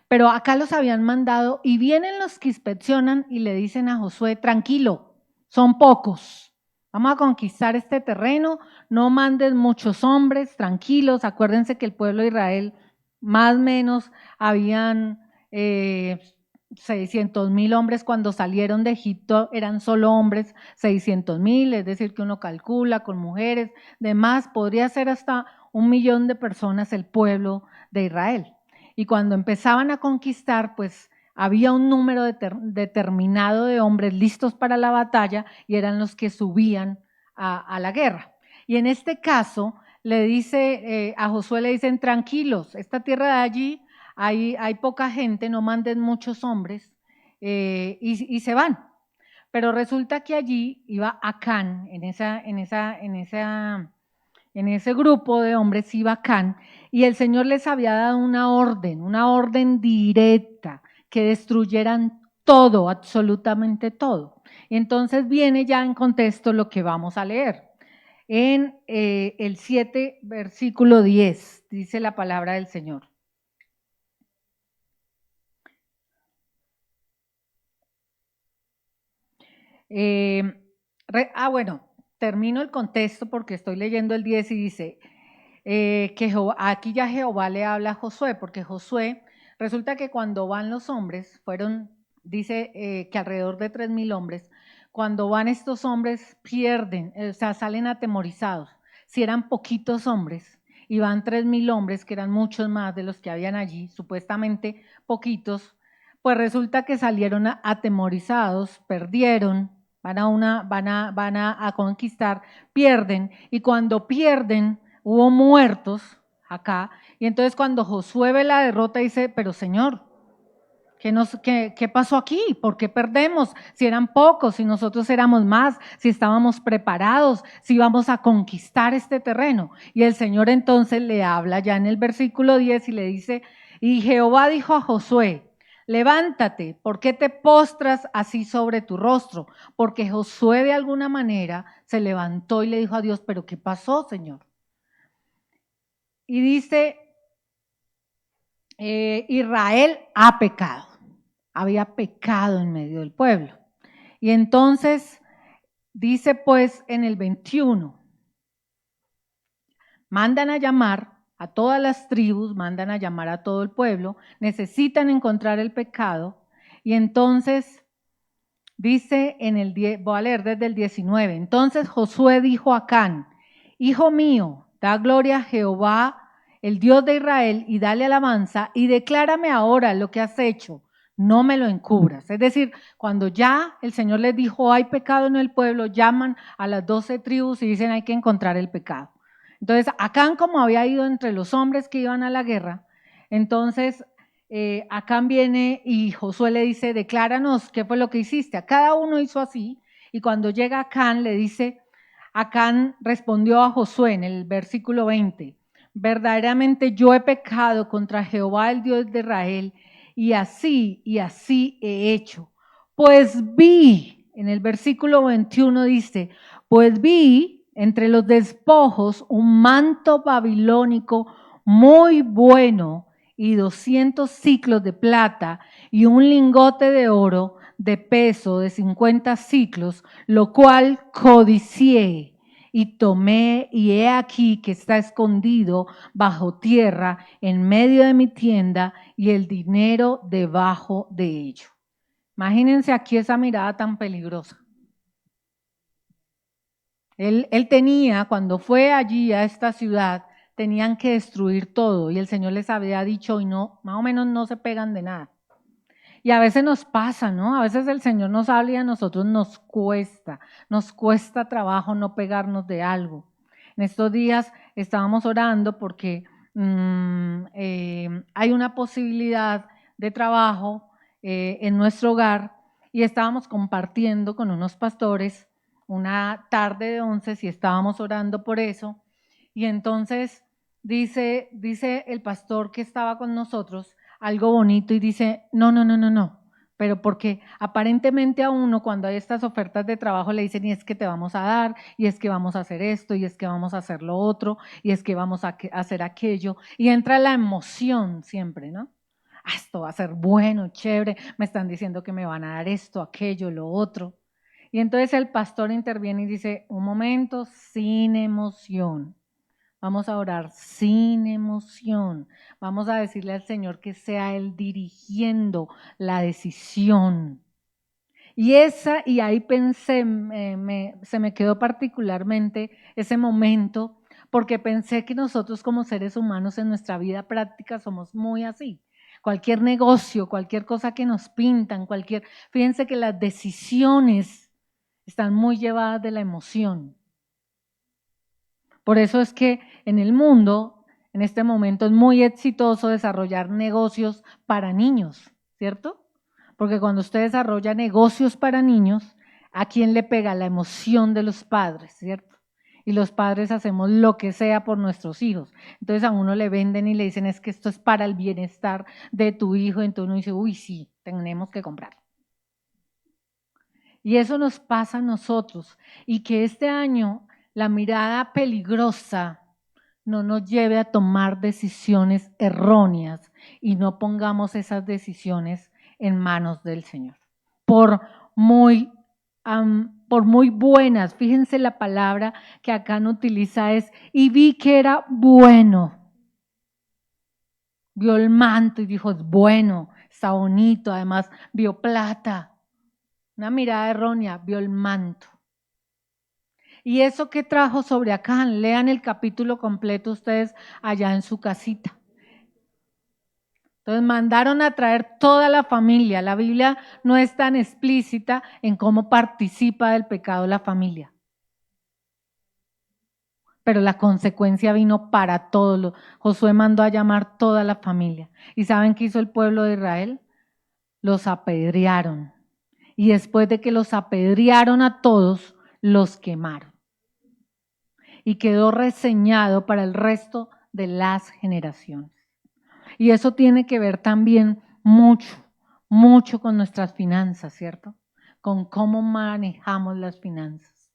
A: Pero acá los habían mandado y vienen los que inspeccionan y le dicen a Josué, tranquilo, son pocos. Vamos a conquistar este terreno, no mandes muchos hombres, tranquilos. Acuérdense que el pueblo de Israel, más o menos, habían 600,000 hombres cuando salieron de Egipto, eran solo hombres 600,000, es decir, que uno calcula con mujeres, demás, podría ser hasta 1,000,000 de personas el pueblo de Israel. Y cuando empezaban a conquistar, pues había un número determinado de hombres listos para la batalla y eran los que subían a la guerra. Y en este caso, a Josué le dicen, tranquilos, esta tierra de allí hay poca gente, no manden muchos hombres y se van. Pero resulta que allí iba Acán, en ese grupo de hombres iba Acán, y el Señor les había dado una orden directa, que destruyeran todo, absolutamente todo. Y entonces viene ya en contexto lo que vamos a leer. En el 7, versículo 10, dice la palabra del Señor. Bueno, termino el contexto porque estoy leyendo el 10 y dice aquí ya Jehová le habla a Josué, porque Josué, resulta que cuando van los hombres, dice que alrededor de 3,000 hombres, cuando van estos hombres pierden, o sea, salen atemorizados. Si eran poquitos hombres y van 3,000 hombres, que eran muchos más de los que habían allí, supuestamente poquitos, pues resulta que salieron atemorizados, perdieron, van a conquistar, pierden, y cuando pierden, hubo muertos acá, y entonces cuando Josué ve la derrota dice, pero Señor, ¿qué pasó aquí? ¿Por qué perdemos? Si eran pocos, si nosotros éramos más, si estábamos preparados, si íbamos a conquistar este terreno. Y el Señor entonces le habla ya en el versículo 10 y le dice, y Jehová dijo a Josué, levántate, ¿por qué te postras así sobre tu rostro? Porque Josué de alguna manera se levantó y le dijo a Dios, pero ¿qué pasó, Señor? Y dice Israel ha pecado, había pecado en medio del pueblo. Y entonces dice pues en el 21, mandan a llamar a todas las tribus, mandan a llamar a todo el pueblo, necesitan encontrar el pecado y entonces dice en el 10, voy a leer desde el 19, entonces Josué dijo a Acán, hijo mío, da gloria a Jehová, el Dios de Israel, y dale alabanza, y declárame ahora lo que has hecho, no me lo encubras. Es decir, cuando ya el Señor les dijo, hay pecado en el pueblo, llaman a las 12 tribus y dicen, hay que encontrar el pecado. Entonces, Acán, como había ido entre los hombres que iban a la guerra, entonces Acán viene y Josué le dice, decláranos qué fue lo que hiciste. A cada uno hizo así, y cuando llega Acán le dice, Acán respondió a Josué en el versículo 20, verdaderamente yo he pecado contra Jehová el Dios de Israel, y así he hecho. Pues vi, en el versículo 21 dice, pues vi entre los despojos un manto babilónico muy bueno y 200 siclos de plata y un lingote de oro de peso de 50 siclos, lo cual codicié y tomé, y he aquí que está escondido bajo tierra en medio de mi tienda y el dinero debajo de ello. Imagínense aquí esa mirada tan peligrosa. Él tenía, cuando fue allí a esta ciudad, tenían que destruir todo y el Señor les había dicho, y no, más o menos no se pegan de nada. Y a veces nos pasa, ¿no? A veces el Señor nos habla y a nosotros nos cuesta trabajo no pegarnos de algo. En estos días estábamos orando porque hay una posibilidad de trabajo en nuestro hogar y estábamos compartiendo con unos pastores una tarde de 11 y estábamos orando por eso. Y entonces dice el pastor que estaba con nosotros, algo bonito y dice, no, pero porque aparentemente a uno cuando hay estas ofertas de trabajo le dicen y es que te vamos a dar, y es que vamos a hacer esto, y es que vamos a hacer lo otro, y es que vamos a hacer aquello, y entra la emoción siempre, ¿no? Esto va a ser bueno, chévere, me están diciendo que me van a dar esto, aquello, lo otro. Y entonces el pastor interviene y dice, un momento, sin emoción. Vamos a orar sin emoción. Vamos a decirle al Señor que sea Él dirigiendo la decisión. Y ahí pensé, se me quedó particularmente ese momento, porque pensé que nosotros como seres humanos en nuestra vida práctica somos muy así. Cualquier negocio, cualquier cosa que nos pintan, fíjense que las decisiones están muy llevadas de la emoción. Por eso es que en el mundo, en este momento, es muy exitoso desarrollar negocios para niños, ¿cierto? Porque cuando usted desarrolla negocios para niños, ¿a quién le pega? La emoción de los padres, ¿cierto? Y los padres hacemos lo que sea por nuestros hijos. Entonces a uno le venden y le dicen es que esto es para el bienestar de tu hijo. Entonces uno dice, uy, sí, tenemos que comprarlo. Y eso nos pasa a nosotros. Y que este año la mirada peligrosa no nos lleve a tomar decisiones erróneas y no pongamos esas decisiones en manos del Señor. Por muy buenas, fíjense la palabra que acá no utiliza es, y vi que era bueno. Vio el manto y dijo, es bueno, está bonito, además vio plata. Una mirada errónea, vio el manto. ¿Y eso qué trajo sobre Acán? Lean el capítulo completo ustedes allá en su casita. Entonces mandaron a traer toda la familia. La Biblia no es tan explícita en cómo participa del pecado la familia. Pero la consecuencia vino para todos. Josué mandó a llamar toda la familia. ¿Y saben qué hizo el pueblo de Israel? Los apedrearon. Y después de que los apedrearon a todos, los quemaron. Y quedó reseñado para el resto de las generaciones. Y eso tiene que ver también mucho con nuestras finanzas, ¿cierto? Con cómo manejamos las finanzas.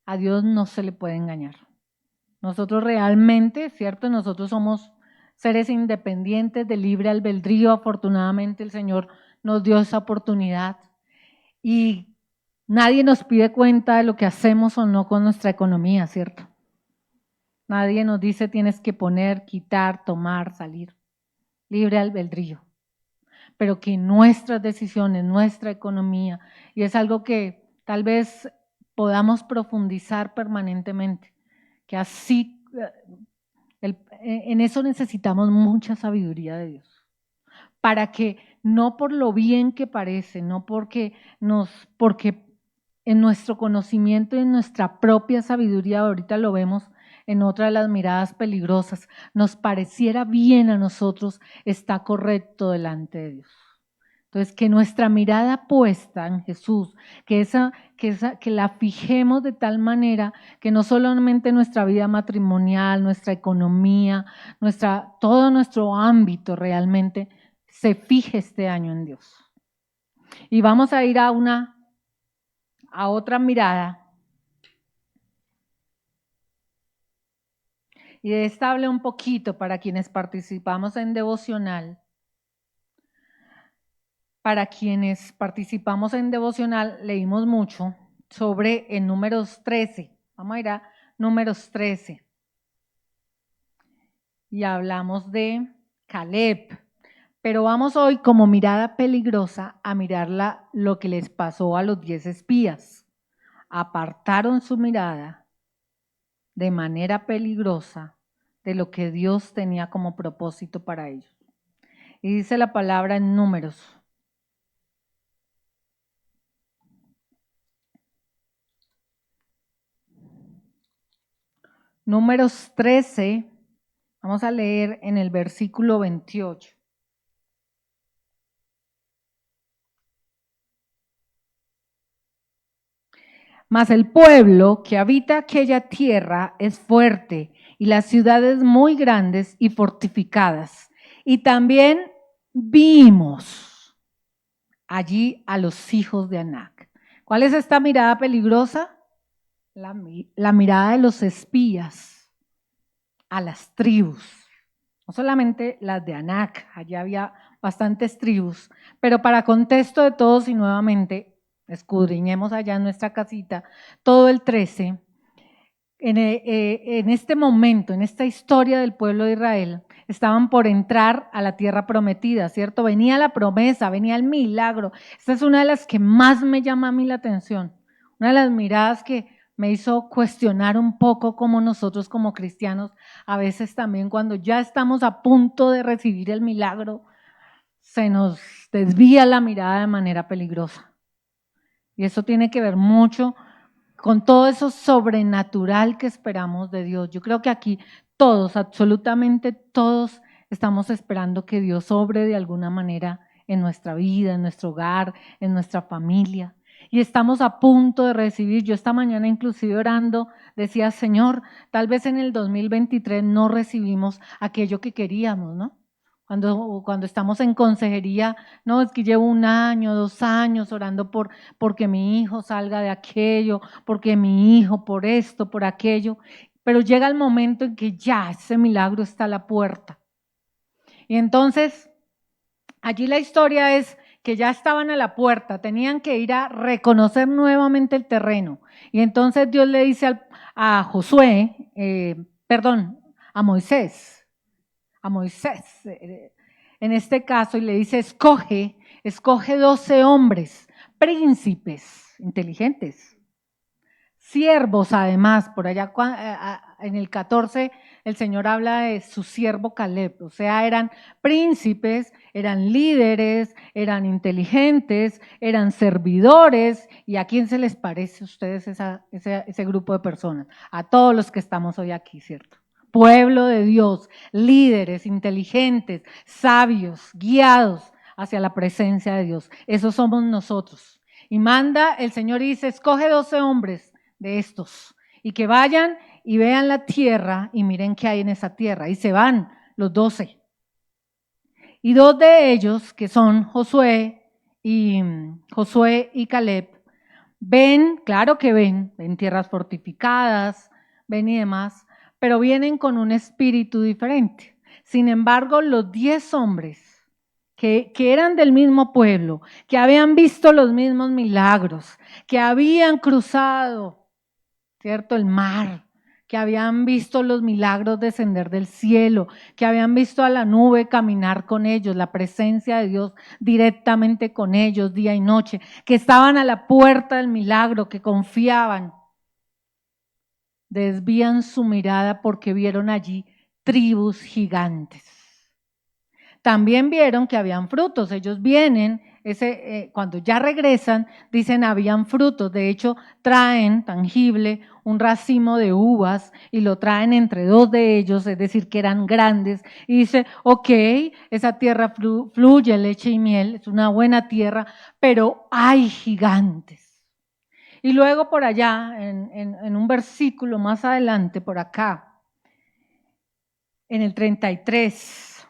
A: A Dios no se le puede engañar. Nosotros realmente, ¿cierto? Nosotros somos seres independientes de libre albedrío. Afortunadamente el Señor nos dio esa oportunidad y nadie nos pide cuenta de lo que hacemos o no con nuestra economía, ¿cierto? Nadie nos dice tienes que poner, quitar, tomar, salir. Libre albedrío. Pero que nuestras decisiones, nuestra economía, y es algo que tal vez podamos profundizar permanentemente, que así, en eso necesitamos mucha sabiduría de Dios, para que no por lo bien que parece, no porque en nuestro conocimiento y en nuestra propia sabiduría, ahorita lo vemos en otra de las miradas peligrosas, nos pareciera bien a nosotros, está correcto delante de Dios. Entonces, que nuestra mirada puesta en Jesús, que la fijemos de tal manera que no solamente nuestra vida matrimonial, nuestra economía, todo nuestro ámbito realmente se fije este año en Dios. Y vamos a ir a otra mirada. Y de esta hablé un poquito para quienes participamos en devocional. Para quienes participamos en devocional, leímos mucho sobre en Números 13. Vamos a ir a Números 13. Y hablamos de Caleb. Pero vamos hoy como mirada peligrosa a mirar lo que les pasó a los 10 espías. Apartaron su mirada de manera peligrosa de lo que Dios tenía como propósito para ellos. Y dice la palabra en Números. Números 13, vamos a leer en el versículo 28. Mas el pueblo que habita aquella tierra es fuerte y las ciudades muy grandes y fortificadas. Y también vimos allí a los hijos de Anac. ¿Cuál es esta mirada peligrosa? La mirada de los espías a las tribus. No solamente las de Anac, allá había bastantes tribus, pero para contexto de todos y nuevamente escudriñemos allá en nuestra casita, todo el 13, en este momento, en esta historia del pueblo de Israel, estaban por entrar a la tierra prometida, ¿cierto? Venía la promesa, venía el milagro. Esta es una de las que más me llama a mí la atención, una de las miradas que me hizo cuestionar un poco cómo nosotros como cristianos, a veces también cuando ya estamos a punto de recibir el milagro, se nos desvía la mirada de manera peligrosa. Y eso tiene que ver mucho con todo eso sobrenatural que esperamos de Dios. Yo creo que aquí todos, absolutamente todos, estamos esperando que Dios obre de alguna manera en nuestra vida, en nuestro hogar, en nuestra familia. Y estamos a punto de recibir, yo esta mañana inclusive orando, decía, Señor, tal vez en el 2023 no recibimos aquello que queríamos, ¿no? Cuando estamos en consejería, no, es que llevo 1 año, 2 años orando porque mi hijo salga de aquello, porque mi hijo por esto, por aquello, pero llega el momento en que ya ese milagro está a la puerta. Y entonces, allí la historia es que ya estaban a la puerta, tenían que ir a reconocer nuevamente el terreno. Y entonces Dios le dice a Moisés, en este caso, y le dice, escoge 12 hombres, príncipes, inteligentes, siervos además, por allá en el 14 el Señor habla de su siervo Caleb, o sea, eran príncipes, eran líderes, eran inteligentes, eran servidores, ¿y a quién se les parece a ustedes ese grupo de personas? A todos los que estamos hoy aquí, ¿cierto? Pueblo de Dios, líderes, inteligentes, sabios, guiados hacia la presencia de Dios. Esos somos nosotros. Y manda, el Señor dice, escoge 12 hombres de estos y que vayan y vean la tierra y miren qué hay en esa tierra. Y se van los 12. Y 2 de ellos, que son Josué y Caleb, ven, claro que ven tierras fortificadas, ven y demás, pero vienen con un espíritu diferente. Sin embargo, los 10 hombres que eran del mismo pueblo, que habían visto los mismos milagros, que habían cruzado, ¿cierto?, el mar, que habían visto los milagros descender del cielo, que habían visto a la nube caminar con ellos, la presencia de Dios directamente con ellos día y noche, que estaban a la puerta del milagro, que confiaban, desvían su mirada porque vieron allí tribus gigantes. También vieron que habían frutos, ellos vienen, cuando ya regresan, dicen habían frutos, de hecho traen tangible un racimo de uvas y lo traen entre 2 de ellos, es decir, que eran grandes, y dice, ok, esa tierra fluye leche y miel, es una buena tierra, pero hay gigantes. Y luego por allá, en un versículo más adelante, por acá, en el 33,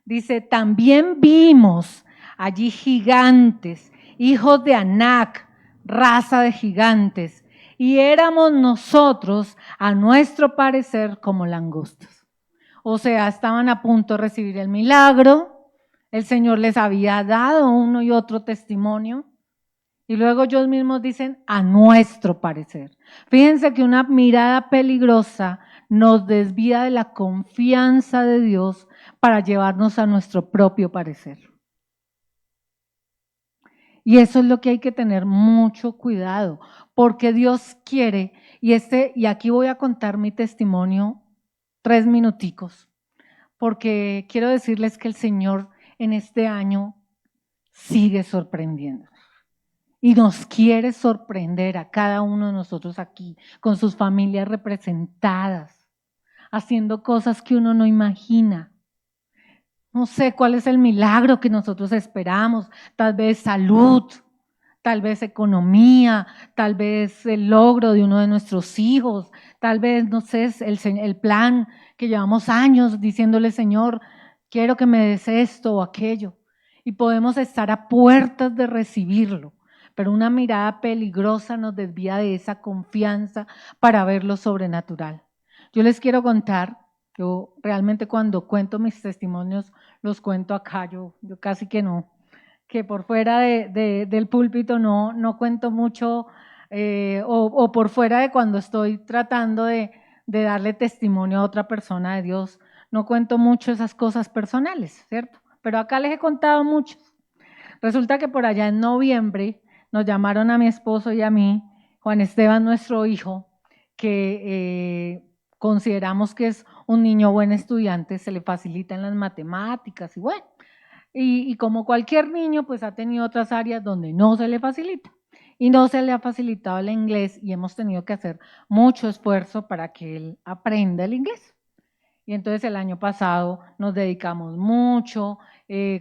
A: dice, también vimos allí gigantes, hijos de Anac, raza de gigantes, y éramos nosotros, a nuestro parecer, como langostas. O sea, estaban a punto de recibir el milagro, el Señor les había dado uno y otro testimonio, y luego ellos mismos dicen, a nuestro parecer. Fíjense que una mirada peligrosa nos desvía de la confianza de Dios para llevarnos a nuestro propio parecer. Y eso es lo que hay que tener mucho cuidado, porque Dios quiere, y aquí voy a contar mi testimonio 3 minuticos, porque quiero decirles que el Señor en este año sigue sorprendiendo. Y nos quiere sorprender a cada uno de nosotros aquí, con sus familias representadas, haciendo cosas que uno no imagina. No sé cuál es el milagro que nosotros esperamos, tal vez salud, tal vez economía, tal vez el logro de uno de nuestros hijos, tal vez, no sé, el plan que llevamos años diciéndole, Señor, quiero que me des esto o aquello. Y podemos estar a puertas de recibirlo, pero una mirada peligrosa nos desvía de esa confianza para ver lo sobrenatural. Yo les quiero contar, yo realmente cuando cuento mis testimonios, los cuento acá, yo casi que no, que por fuera del púlpito no cuento mucho, o por fuera de cuando estoy tratando de darle testimonio a otra persona de Dios, no cuento mucho esas cosas personales, ¿cierto? Pero acá les he contado muchos. Resulta que por allá en noviembre nos llamaron a mi esposo y a mí, Juan Esteban, nuestro hijo, que consideramos que es un niño buen estudiante, se le facilitan las matemáticas y bueno, y como cualquier niño, pues ha tenido otras áreas donde no se le facilita y no se le ha facilitado el inglés y hemos tenido que hacer mucho esfuerzo para que él aprenda el inglés. Y entonces el año pasado nos dedicamos mucho,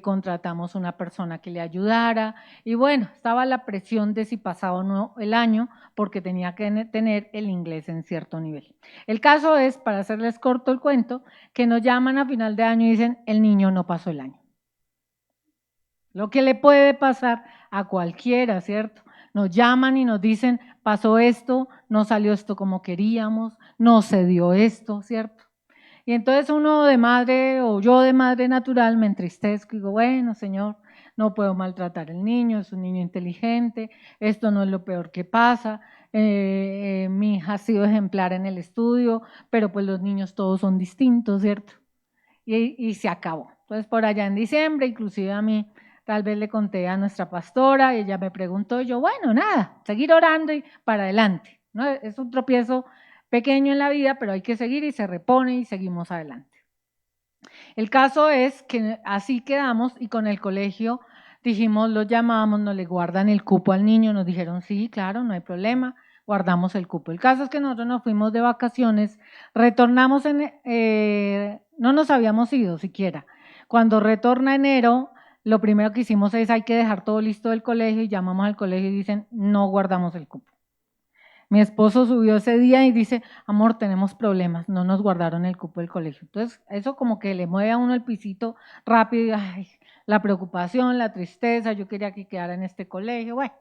A: contratamos una persona que le ayudara y bueno, estaba la presión de si pasaba o no el año porque tenía que tener el inglés en cierto nivel. El caso es, para hacerles corto el cuento, que nos llaman a final de año y dicen, el niño no pasó el año. Lo que le puede pasar a cualquiera, ¿cierto? Nos llaman y nos dicen, pasó esto, no salió esto como queríamos, no se dio esto, ¿cierto? Y entonces uno de madre, o yo de madre natural, me entristezco y digo, bueno, Señor, no puedo maltratar al niño, es un niño inteligente, esto no es lo peor que pasa, mi hija ha sido ejemplar en el estudio, pero pues los niños todos son distintos, ¿cierto? Y se acabó. Entonces por allá en diciembre, inclusive a mí, tal vez le conté a nuestra pastora, y ella me preguntó, y yo, bueno, nada, seguir orando y para adelante, ¿no? Es un tropiezo pequeño en la vida, pero hay que seguir y se repone y seguimos adelante. El caso es que así quedamos y con el colegio dijimos, lo llamamos, nos le guardan el cupo al niño, nos dijeron, sí, claro, no hay problema, guardamos el cupo. El caso es que nosotros nos fuimos de vacaciones, retornamos, no nos habíamos ido siquiera. Cuando retorna enero, lo primero que hicimos es hay que dejar todo listo del colegio y llamamos al colegio y dicen, no guardamos el cupo. Mi esposo subió ese día y dice, amor, tenemos problemas, no nos guardaron el cupo del colegio. Entonces, eso como que le mueve a uno el pisito rápido y ay, la preocupación, la tristeza, yo quería que quedara en este colegio. Bueno,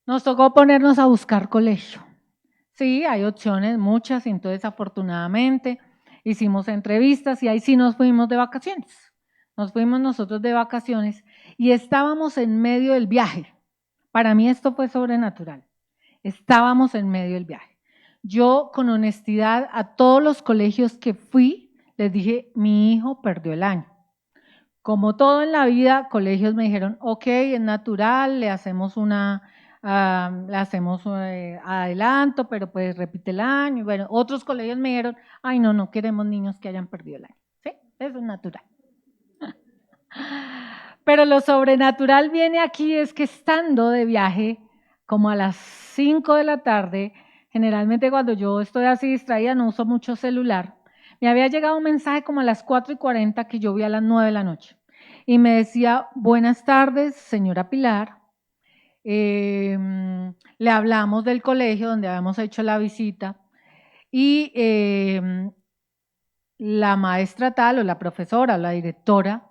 A: nos tocó ponernos a buscar colegio. Sí, hay opciones, muchas, y entonces afortunadamente hicimos entrevistas y ahí sí nos fuimos de vacaciones. Nos fuimos nosotros de vacaciones y estábamos en medio del viaje. Para mí esto fue sobrenatural. Estábamos en medio del viaje. Yo, con honestidad, a todos los colegios que fui, les dije, mi hijo perdió el año. Como todo en la vida, colegios me dijeron, ok, es natural, le hacemos adelanto, pero pues repite el año. Y bueno, otros colegios me dijeron, ay, no queremos niños que hayan perdido el año. ¿Sí? Eso es natural. Pero lo sobrenatural viene aquí, es que estando de viaje, como a las 5 de la tarde, generalmente cuando yo estoy así distraída, no uso mucho celular, me había llegado un mensaje como a las 4:40 que yo vi a las 9 de la noche. Y me decía, buenas tardes, señora Pilar. Le hablamos del colegio donde habíamos hecho la visita y la maestra tal o la profesora o la directora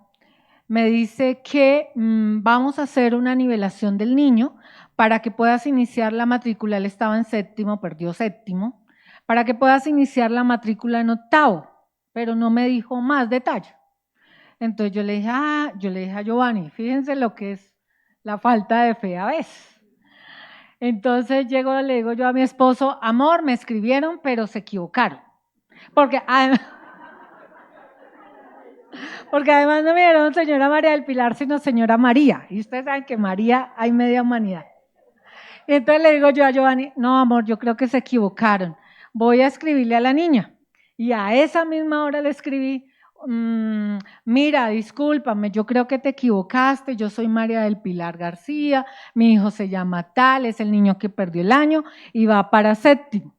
A: me dice que vamos a hacer una nivelación del niño para que puedas iniciar la matrícula. Él estaba en séptimo, perdió séptimo, para que puedas iniciar la matrícula en octavo, pero no me dijo más detalle. Entonces yo le dije a Giovanni, fíjense lo que es la falta de fe a veces. Entonces le digo yo a mi esposo, amor, me escribieron, pero se equivocaron. Porque además no me dieron señora María del Pilar, sino señora María. Y ustedes saben que María hay media humanidad. Y entonces le digo yo a Giovanni, no amor, yo creo que se equivocaron. Voy a escribirle a la niña. Y a esa misma hora le escribí, mira, discúlpame, yo creo que te equivocaste, yo soy María del Pilar García, mi hijo se llama tal, es el niño que perdió el año y va para séptimo.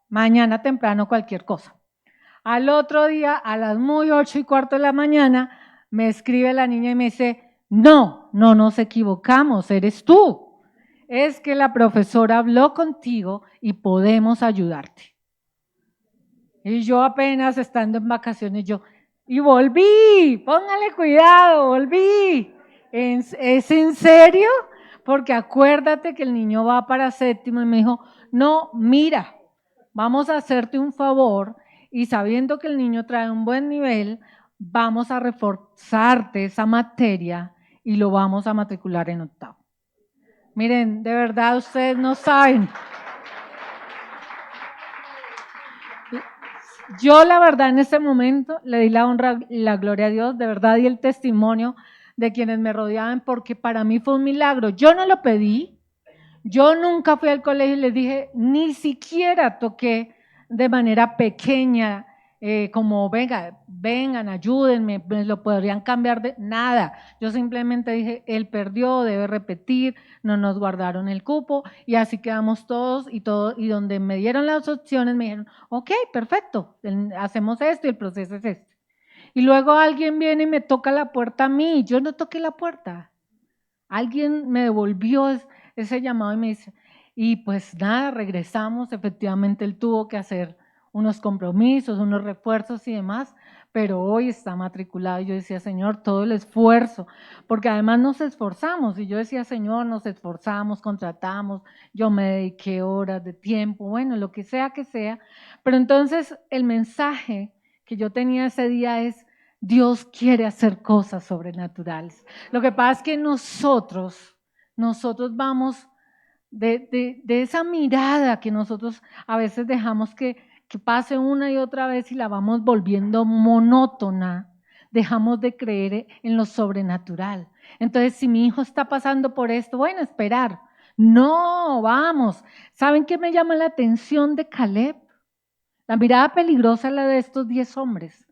A: Mañana temprano cualquier cosa. Al otro día, a las muy 8:15 de la mañana, me escribe la niña y me dice, no nos equivocamos, eres tú. Es que la profesora habló contigo y podemos ayudarte. Y yo apenas estando en vacaciones, y volví, póngale cuidado, volví. ¿Es en serio? Porque acuérdate que el niño va para séptimo y me dijo, no, mira, vamos a hacerte un favor y sabiendo que el niño trae un buen nivel, vamos a reforzarte esa materia y lo vamos a matricular en octavo. Miren, de verdad ustedes no saben. Yo la verdad en ese momento le di la honra y la gloria a Dios, de verdad di el testimonio de quienes me rodeaban porque para mí fue un milagro. Yo no lo pedí, yo nunca fui al colegio y les dije, ni siquiera toqué de manera pequeña, como vengan, ayúdenme, me lo podrían cambiar de nada. Yo simplemente dije, él perdió, debe repetir, no nos guardaron el cupo y así quedamos todos y donde me dieron las opciones me dijeron, ok, perfecto, hacemos esto y el proceso es este. Y luego alguien viene y me toca la puerta a mí, yo no toqué la puerta. Alguien me devolvió ese llamado y me dice, y pues nada, regresamos, efectivamente él tuvo que hacer unos compromisos, unos refuerzos y demás, pero hoy está matriculado. Y yo decía, Señor, todo el esfuerzo, porque además nos esforzamos, y yo decía, Señor, nos esforzamos, contratamos, yo me dediqué horas de tiempo, bueno, lo que sea, pero entonces el mensaje que yo tenía ese día es, Dios quiere hacer cosas sobrenaturales. Lo que pasa es que nosotros vamos de esa mirada que nosotros a veces dejamos que pase una y otra vez y la vamos volviendo monótona, dejamos de creer en lo sobrenatural. Entonces, si mi hijo está pasando por esto, bueno, esperar. No, vamos. ¿Saben qué me llama la atención de Caleb? La mirada peligrosa es la de estos 10 hombres,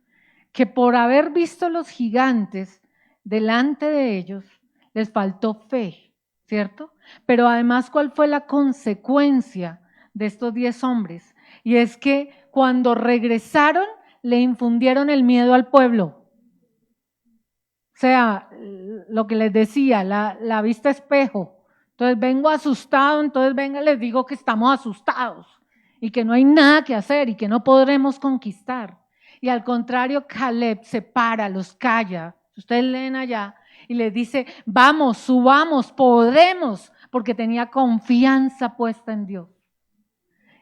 A: que por haber visto los gigantes delante de ellos, les faltó fe, ¿cierto? Pero además, ¿cuál fue la consecuencia de estos 10 hombres? Y es que cuando regresaron, le infundieron el miedo al pueblo. O sea, lo que les decía, la vista espejo. Entonces vengo asustado, entonces venga, les digo que estamos asustados y que no hay nada que hacer y que no podremos conquistar. Y al contrario, Caleb se para, los calla. Ustedes leen allá y les dice, vamos, subamos, podremos, porque tenía confianza puesta en Dios.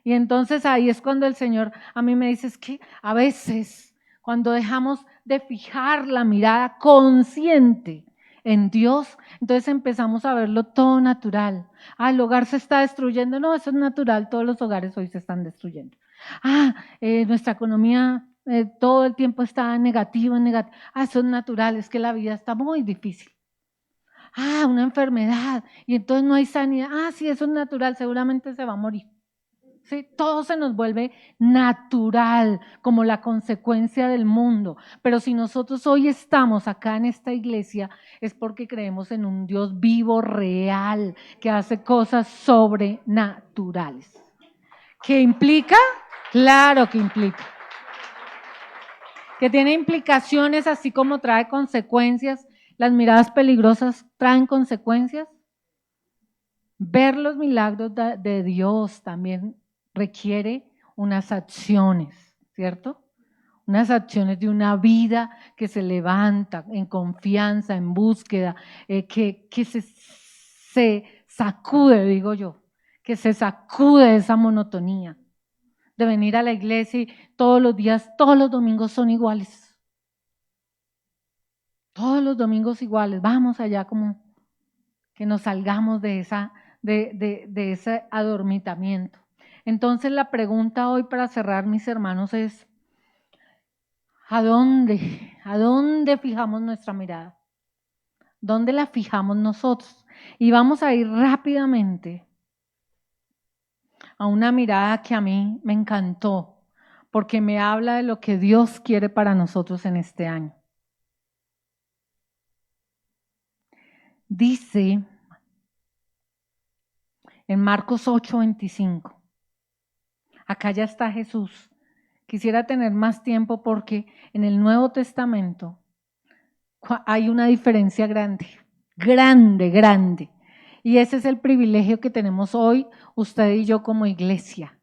A: Y entonces ahí es cuando el Señor a mí me dice, es que a veces cuando dejamos de fijar la mirada consciente en Dios, entonces empezamos a verlo todo natural. Ah, el hogar se está destruyendo. No, eso es natural, todos los hogares hoy se están destruyendo. Ah, nuestra economía todo el tiempo está negativo, en negativo. Ah, eso es natural, es que la vida está muy difícil. Ah, una enfermedad y entonces no hay sanidad. Ah, sí, eso es natural, seguramente se va a morir. Sí, todo se nos vuelve natural como la consecuencia del mundo. Pero si nosotros hoy estamos acá en esta iglesia es porque creemos en un Dios vivo, real, que hace cosas sobrenaturales. ¿Qué implica? Claro que implica. Que tiene implicaciones así como trae consecuencias. Las miradas peligrosas traen consecuencias. Ver los milagros de Dios también requiere unas acciones, ¿cierto? Unas acciones de una vida que se levanta en confianza, en búsqueda, que se sacude, digo yo, que se sacude esa monotonía de venir a la iglesia y todos los días, todos los domingos son iguales. Todos los domingos iguales, vamos allá como que nos salgamos de ese adormitamiento. Entonces la pregunta hoy para cerrar, mis hermanos, es ¿a dónde fijamos nuestra mirada? ¿Dónde la fijamos nosotros? Y vamos a ir rápidamente a una mirada que a mí me encantó, porque me habla de lo que Dios quiere para nosotros en este año. Dice en Marcos 8:25, acá ya está Jesús. Quisiera tener más tiempo porque en el Nuevo Testamento hay una diferencia grande, grande, grande. Y ese es el privilegio que tenemos hoy usted y yo como iglesia.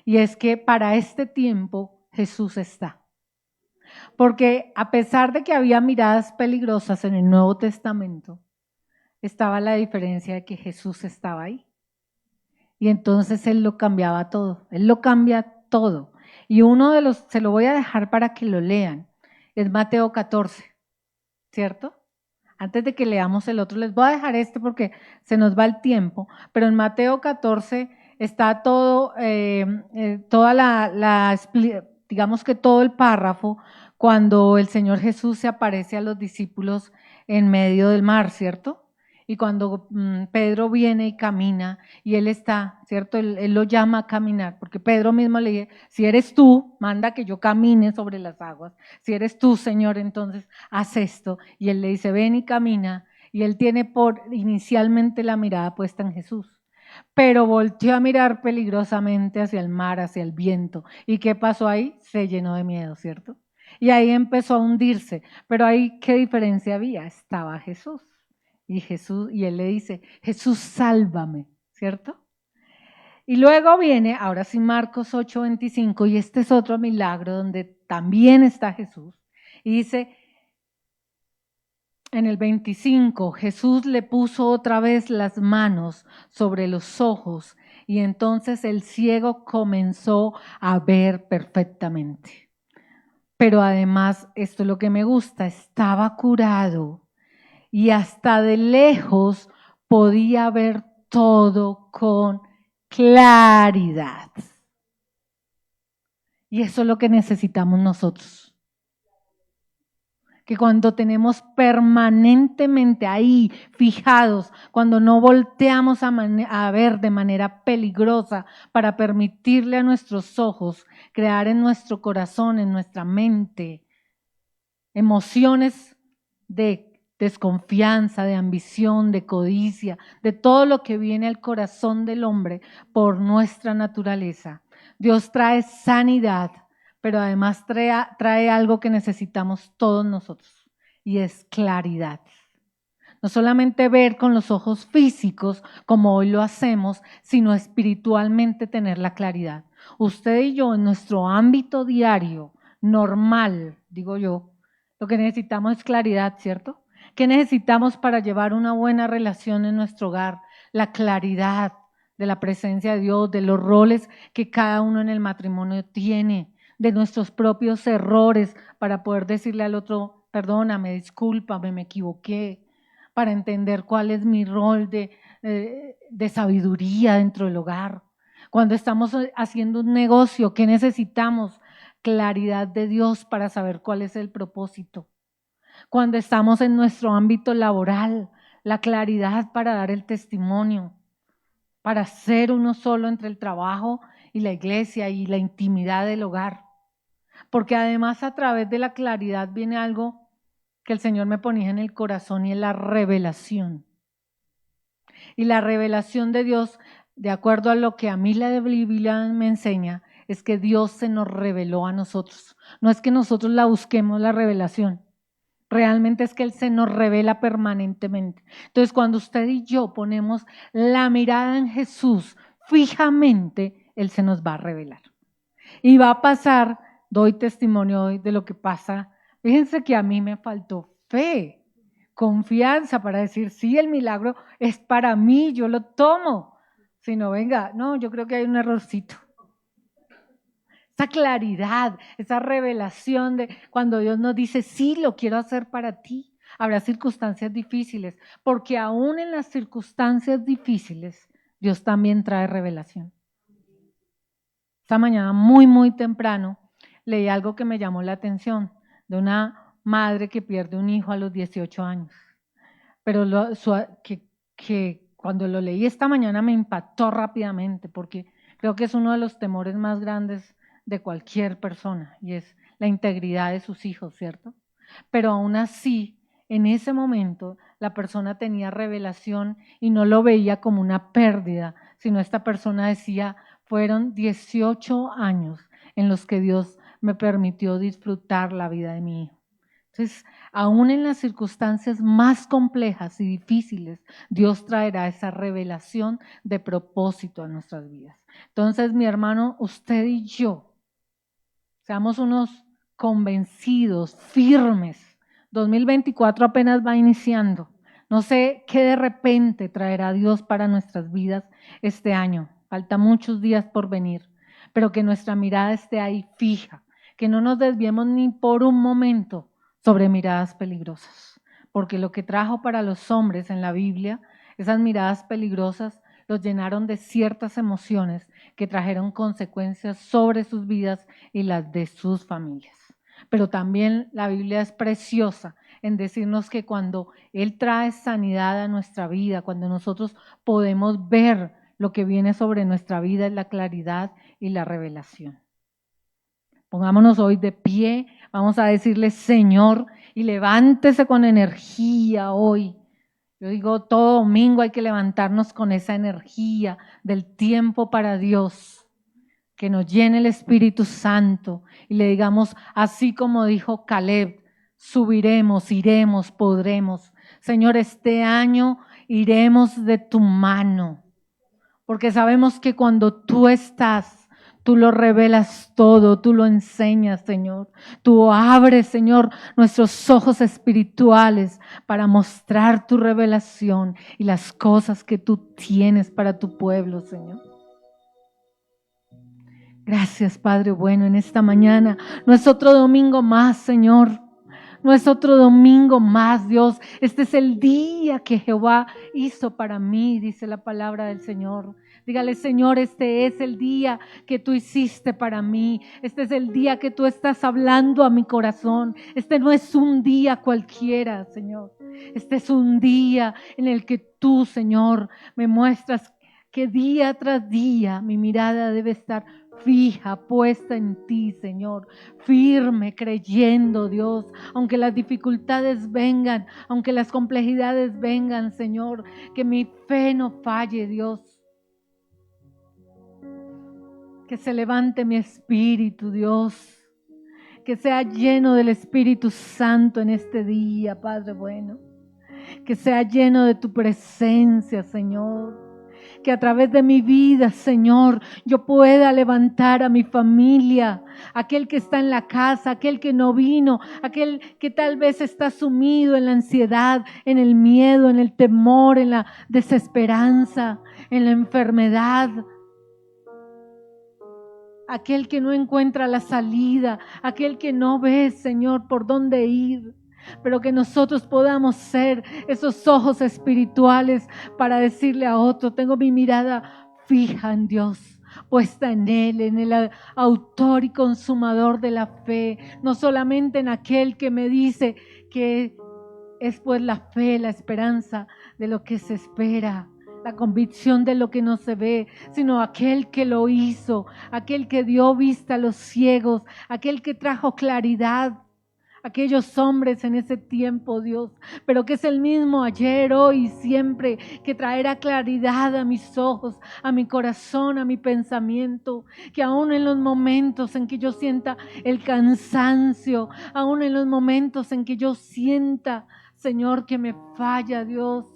A: Y es que para este tiempo Jesús está. Porque a pesar de que había miradas peligrosas en el Nuevo Testamento, estaba la diferencia de que Jesús estaba ahí. Y entonces Él lo cambiaba todo, Él lo cambia todo. Y uno de los, se lo voy a dejar para que lo lean, es Mateo 14, ¿cierto? Antes de que leamos el otro, les voy a dejar este porque se nos va el tiempo, pero en Mateo 14 está todo, digamos que todo el párrafo cuando el Señor Jesús se aparece a los discípulos en medio del mar, ¿cierto? Y cuando Pedro viene y camina y él está, ¿cierto? Él lo llama a caminar, porque Pedro mismo le dice, si eres tú, manda que yo camine sobre las aguas. Si eres tú, Señor, entonces haz esto. Y él le dice, ven y camina. Y él tiene por inicialmente la mirada puesta en Jesús. Pero volteó a mirar peligrosamente hacia el mar, hacia el viento. ¿Y qué pasó ahí? Se llenó de miedo, ¿cierto? Y ahí empezó a hundirse. Pero ahí, ¿qué diferencia había? Estaba Jesús. Y él le dice, Jesús, sálvame, ¿cierto? Y luego viene, ahora sí, Marcos 8:25, y este es otro milagro donde también está Jesús. Y dice, en el 25, Jesús le puso otra vez las manos sobre los ojos y entonces el ciego comenzó a ver perfectamente. Pero además, esto es lo que me gusta, estaba curado y hasta de lejos podía ver todo con claridad. Y eso es lo que necesitamos nosotros. Que cuando tenemos permanentemente ahí fijados, cuando no volteamos a ver de manera peligrosa para permitirle a nuestros ojos crear en nuestro corazón, en nuestra mente, emociones de desconfianza, de ambición, de codicia, de todo lo que viene al corazón del hombre por nuestra naturaleza. Dios trae sanidad, pero además trae algo que necesitamos todos nosotros y es claridad. No solamente ver con los ojos físicos como hoy lo hacemos, sino espiritualmente tener la claridad. Usted y yo en nuestro ámbito diario, normal, digo yo, lo que necesitamos es claridad, ¿cierto? ¿Qué necesitamos para llevar una buena relación en nuestro hogar? La claridad de la presencia de Dios, de los roles que cada uno en el matrimonio tiene, de nuestros propios errores para poder decirle al otro, perdóname, discúlpame, me equivoqué, para entender cuál es mi rol de sabiduría dentro del hogar. Cuando estamos haciendo un negocio, ¿qué necesitamos? Claridad de Dios para saber cuál es el propósito. Cuando estamos en nuestro ámbito laboral, la claridad para dar el testimonio, para ser uno solo entre el trabajo y la iglesia y la intimidad del hogar. Porque además a través de la claridad viene algo que el Señor me ponía en el corazón y es la revelación. Y la revelación de Dios, de acuerdo a lo que a mí la Biblia me enseña, es que Dios se nos reveló a nosotros. No es que nosotros la busquemos la revelación, realmente es que Él se nos revela permanentemente. Entonces, cuando usted y yo ponemos la mirada en Jesús fijamente, Él se nos va a revelar. Y va a pasar, doy testimonio hoy de lo que pasa. Fíjense que a mí me faltó fe, confianza para decir, sí, el milagro es para mí, yo lo tomo. Si no, venga, no, yo creo que hay un errorcito. Esa claridad, esa revelación de cuando Dios nos dice, sí, lo quiero hacer para ti. Habrá circunstancias difíciles, porque aún en las circunstancias difíciles, Dios también trae revelación. Esta mañana, muy temprano, leí algo que me llamó la atención, de una madre que pierde un hijo a los 18 años. Pero que cuando lo leí esta mañana me impactó rápidamente, porque creo que es uno de los temores más grandes de cualquier persona, y es la integridad de sus hijos, ¿cierto? Pero aún así, en ese momento, la persona tenía revelación y no lo veía como una pérdida, sino esta persona decía, fueron 18 años en los que Dios me permitió disfrutar la vida de mi hijo. Entonces, aún en las circunstancias más complejas y difíciles, Dios traerá esa revelación de propósito a nuestras vidas. Entonces, mi hermano, usted y yo, seamos unos convencidos, firmes. 2024 apenas va iniciando. No sé qué de repente traerá Dios para nuestras vidas este año. Falta muchos días por venir, pero que nuestra mirada esté ahí fija, que no nos desviemos ni por un momento sobre miradas peligrosas, porque lo que trajo para los hombres en la Biblia, esas miradas peligrosas, los llenaron de ciertas emociones que trajeron consecuencias sobre sus vidas y las de sus familias. Pero también la Biblia es preciosa en decirnos que cuando Él trae sanidad a nuestra vida, cuando nosotros podemos ver lo que viene sobre nuestra vida, es la claridad y la revelación. Pongámonos hoy de pie, vamos a decirle Señor, y levántese con energía hoy. Yo digo, todo domingo hay que levantarnos con esa energía del tiempo para Dios, que nos llene el Espíritu Santo y le digamos, así como dijo Caleb, subiremos, iremos, podremos. Señor, este año iremos de tu mano, porque sabemos que cuando tú estás, tú lo revelas todo, tú lo enseñas, Señor. Tú abres, Señor, nuestros ojos espirituales para mostrar tu revelación y las cosas que tú tienes para tu pueblo, Señor. Gracias, Padre bueno, en esta mañana. No es otro domingo más, Señor. No es otro domingo más, Dios. Este es el día que Jehová hizo para mí, dice la palabra del Señor. Dígale, Señor, este es el día que tú hiciste para mí. Este es el día que tú estás hablando a mi corazón. Este no es un día cualquiera, Señor. Este es un día en el que tú, Señor, me muestras que día tras día mi mirada debe estar fija, puesta en ti, Señor, firme, creyendo, Dios, aunque las dificultades vengan, aunque las complejidades vengan, Señor, que mi fe no falle, Dios. Que se levante mi espíritu, Dios, que sea lleno del Espíritu Santo en este día, Padre bueno, que sea lleno de tu presencia, Señor. que a través de mi vida, Señor, yo pueda levantar a mi familia, aquel que está en la casa, aquel que no vino, aquel que tal vez está sumido en la ansiedad, en el miedo, en el temor, en la desesperanza, en la enfermedad. Aquel que no encuentra la salida, aquel que no ve, Señor, por dónde ir, pero que nosotros podamos ser esos ojos espirituales para decirle a otro, tengo mi mirada fija en Dios, puesta en Él, en el autor y consumador de la fe, no solamente en aquel que me dice que es pues la fe, la esperanza de lo que se espera, la convicción de lo que no se ve, sino aquel que lo hizo, aquel que dio vista a los ciegos, aquel que trajo claridad a aquellos hombres en ese tiempo, Dios, pero que es el mismo ayer, hoy y siempre, que traerá claridad a mis ojos, a mi corazón, a mi pensamiento, que aún en los momentos en que yo sienta el cansancio, aún en los momentos en que yo sienta, Señor, que me falla, Dios,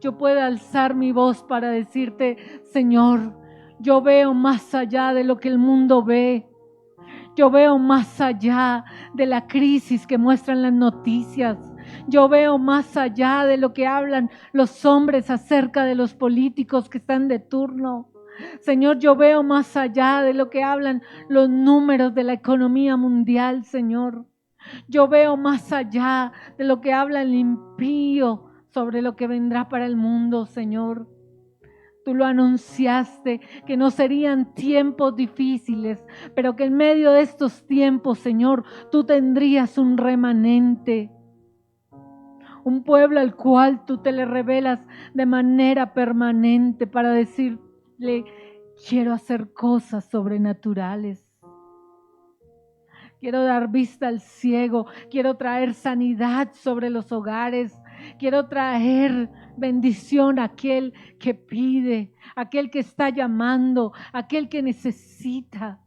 A: yo pueda alzar mi voz para decirte, Señor, yo veo más allá de lo que el mundo ve. Yo veo más allá de la crisis que muestran las noticias. Yo veo más allá de lo que hablan los hombres acerca de los políticos que están de turno. Señor, yo veo más allá de lo que hablan los números de la economía mundial, Señor. Yo veo más allá de lo que habla el impío sobre lo que vendrá para el mundo, Señor. Tú lo anunciaste, que no serían tiempos difíciles, pero que en medio de estos tiempos, Señor, tú tendrías un remanente, un pueblo al cual tú te le revelas de manera permanente para decirle, quiero hacer cosas sobrenaturales. Quiero dar vista al ciego, quiero traer sanidad sobre los hogares, quiero traer bendición a aquel que pide, aquel que está llamando, aquel que necesita,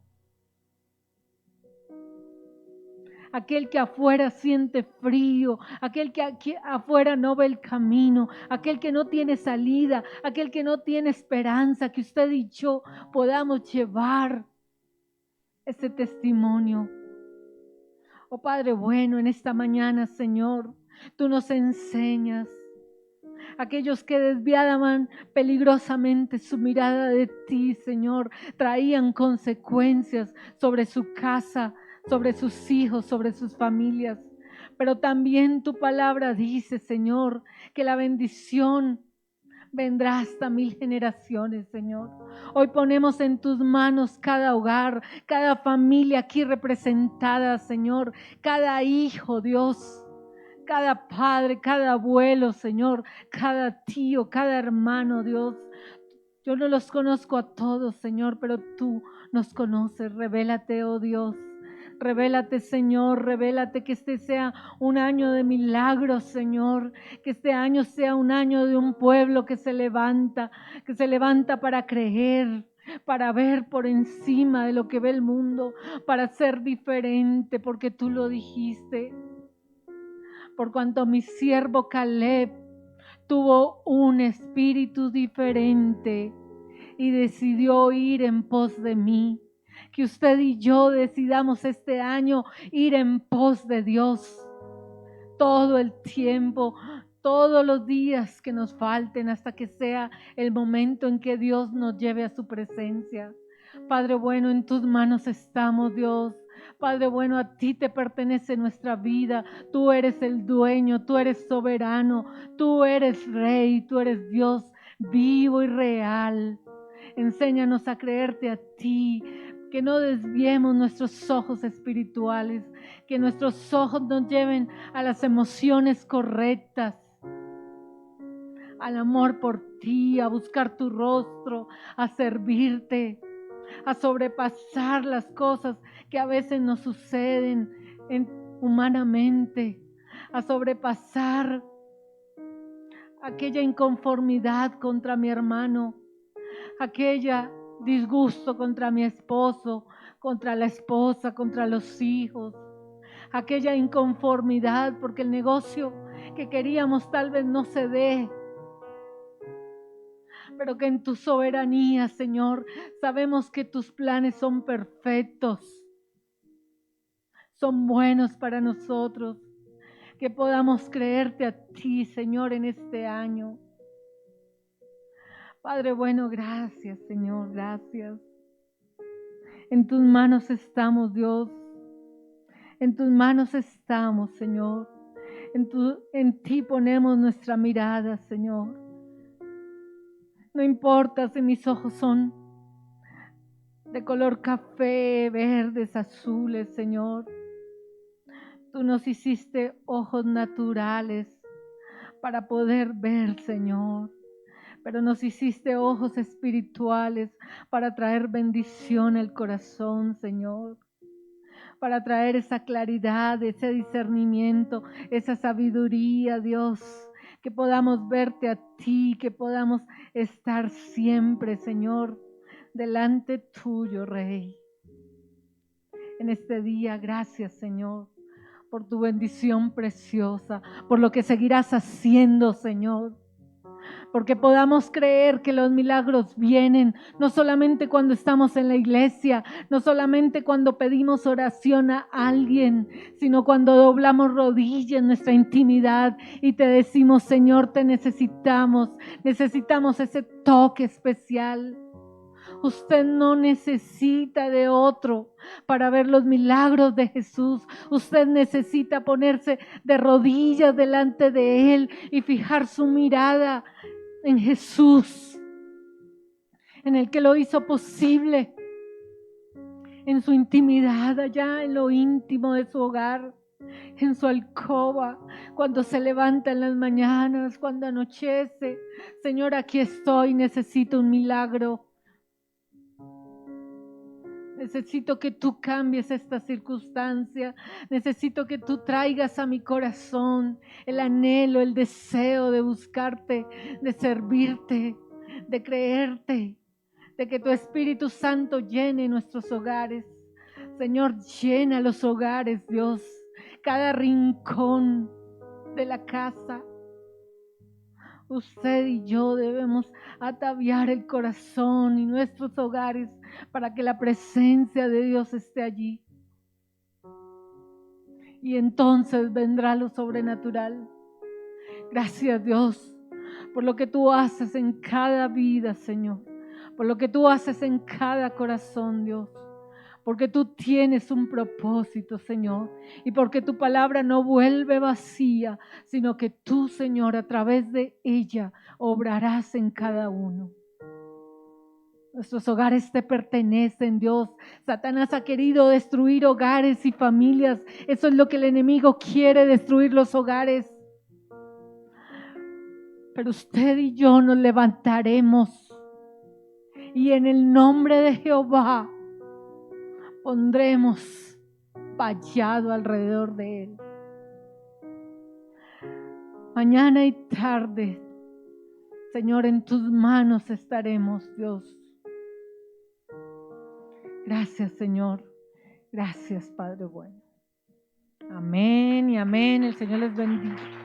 A: aquel que afuera siente frío, aquel que aquí afuera no ve el camino, aquel que no tiene salida, aquel que no tiene esperanza, que usted y yo podamos llevar ese testimonio. Oh Padre bueno, en esta mañana, Señor, tú nos enseñas. Aquellos que desviaban peligrosamente su mirada de ti, Señor, traían consecuencias sobre su casa, sobre sus hijos, sobre sus familias. Pero también tu palabra dice, Señor, que la bendición vendrá hasta 1000 generaciones, Señor. Hoy ponemos en tus manos cada hogar, cada familia aquí representada, Señor, cada hijo, Dios, cada padre, cada abuelo, Señor, cada tío, cada hermano, Dios. Yo no los conozco a todos, Señor, pero tú nos conoces. Revélate, oh Dios. Revélate, Señor, revélate, que este sea un año de milagros, Señor, que este año sea un año de un pueblo que se levanta para creer, para ver por encima de lo que ve el mundo, para ser diferente, porque tú lo dijiste. Por cuanto mi siervo Caleb tuvo un espíritu diferente y decidió ir en pos de mí. Que usted y yo decidamos este año ir en pos de Dios todo el tiempo, todos los días que nos falten, hasta que sea el momento en que Dios nos lleve a su presencia. Padre bueno, en tus manos estamos, Dios. Padre bueno, a ti te pertenece nuestra vida. Tú eres el dueño, tú eres soberano, tú eres rey, tú eres Dios vivo y real. Enséñanos a creerte a ti, que no desviemos nuestros ojos espirituales, que nuestros ojos nos lleven a las emociones correctas, al amor por ti, a buscar tu rostro, a servirte, a sobrepasar las cosas que a veces nos suceden humanamente, a sobrepasar aquella inconformidad contra mi hermano, aquella disgusto contra mi esposo, contra la esposa, contra los hijos, aquella inconformidad porque el negocio que queríamos tal vez no se dé, pero que en tu soberanía, Señor, sabemos que tus planes son perfectos, son buenos para nosotros, que podamos creerte a ti, Señor, en este año. Padre bueno, gracias, Señor, gracias. En tus manos estamos, Dios. En tus manos estamos, Señor. En ti ponemos nuestra mirada, Señor. No importa si mis ojos son de color café, verdes, azules, Señor. Tú nos hiciste ojos naturales para poder ver, Señor. Pero nos hiciste ojos espirituales para traer bendición al corazón, Señor. Para traer esa claridad, ese discernimiento, esa sabiduría, Dios. Que podamos verte a ti, que podamos estar siempre, Señor, delante tuyo, Rey. En este día, gracias, Señor, por tu bendición preciosa, por lo que seguirás haciendo, Señor. Porque podamos creer que los milagros vienen, no solamente cuando estamos en la iglesia, no solamente cuando pedimos oración a alguien, sino cuando doblamos rodillas en nuestra intimidad y te decimos, Señor, te necesitamos ese toque especial. Usted no necesita de otro para ver los milagros de Jesús. Usted necesita ponerse de rodillas delante de Él y fijar su mirada en Jesús, en el que lo hizo posible, en su intimidad, allá en lo íntimo de su hogar, en su alcoba, cuando se levanta en las mañanas, cuando anochece. Señor, aquí estoy, necesito un milagro. Necesito que tú cambies esta circunstancia. Necesito que tú traigas a mi corazón el anhelo, el deseo de buscarte, de servirte, de creerte, de que tu Espíritu Santo llene nuestros hogares. Señor, llena los hogares, Dios, cada rincón de la casa. Usted y yo debemos ataviar el corazón y nuestros hogares para que la presencia de Dios esté allí. Y entonces vendrá lo sobrenatural. Gracias, Dios, por lo que tú haces en cada vida, Señor. Por lo que tú haces en cada corazón, Dios. Porque tú tienes un propósito, Señor, y porque tu palabra no vuelve vacía, sino que tú, Señor, a través de ella obrarás en cada uno. Nuestros hogares te pertenecen, Dios. Satanás ha querido destruir hogares y familias. Eso es lo que el enemigo quiere, destruir los hogares. Pero usted y yo nos levantaremos y en el nombre de Jehová pondremos vallado alrededor de él. Mañana y tarde, Señor, en tus manos estaremos, Dios. Gracias, Señor. Gracias, Padre bueno. Amén y amén. El Señor les bendiga.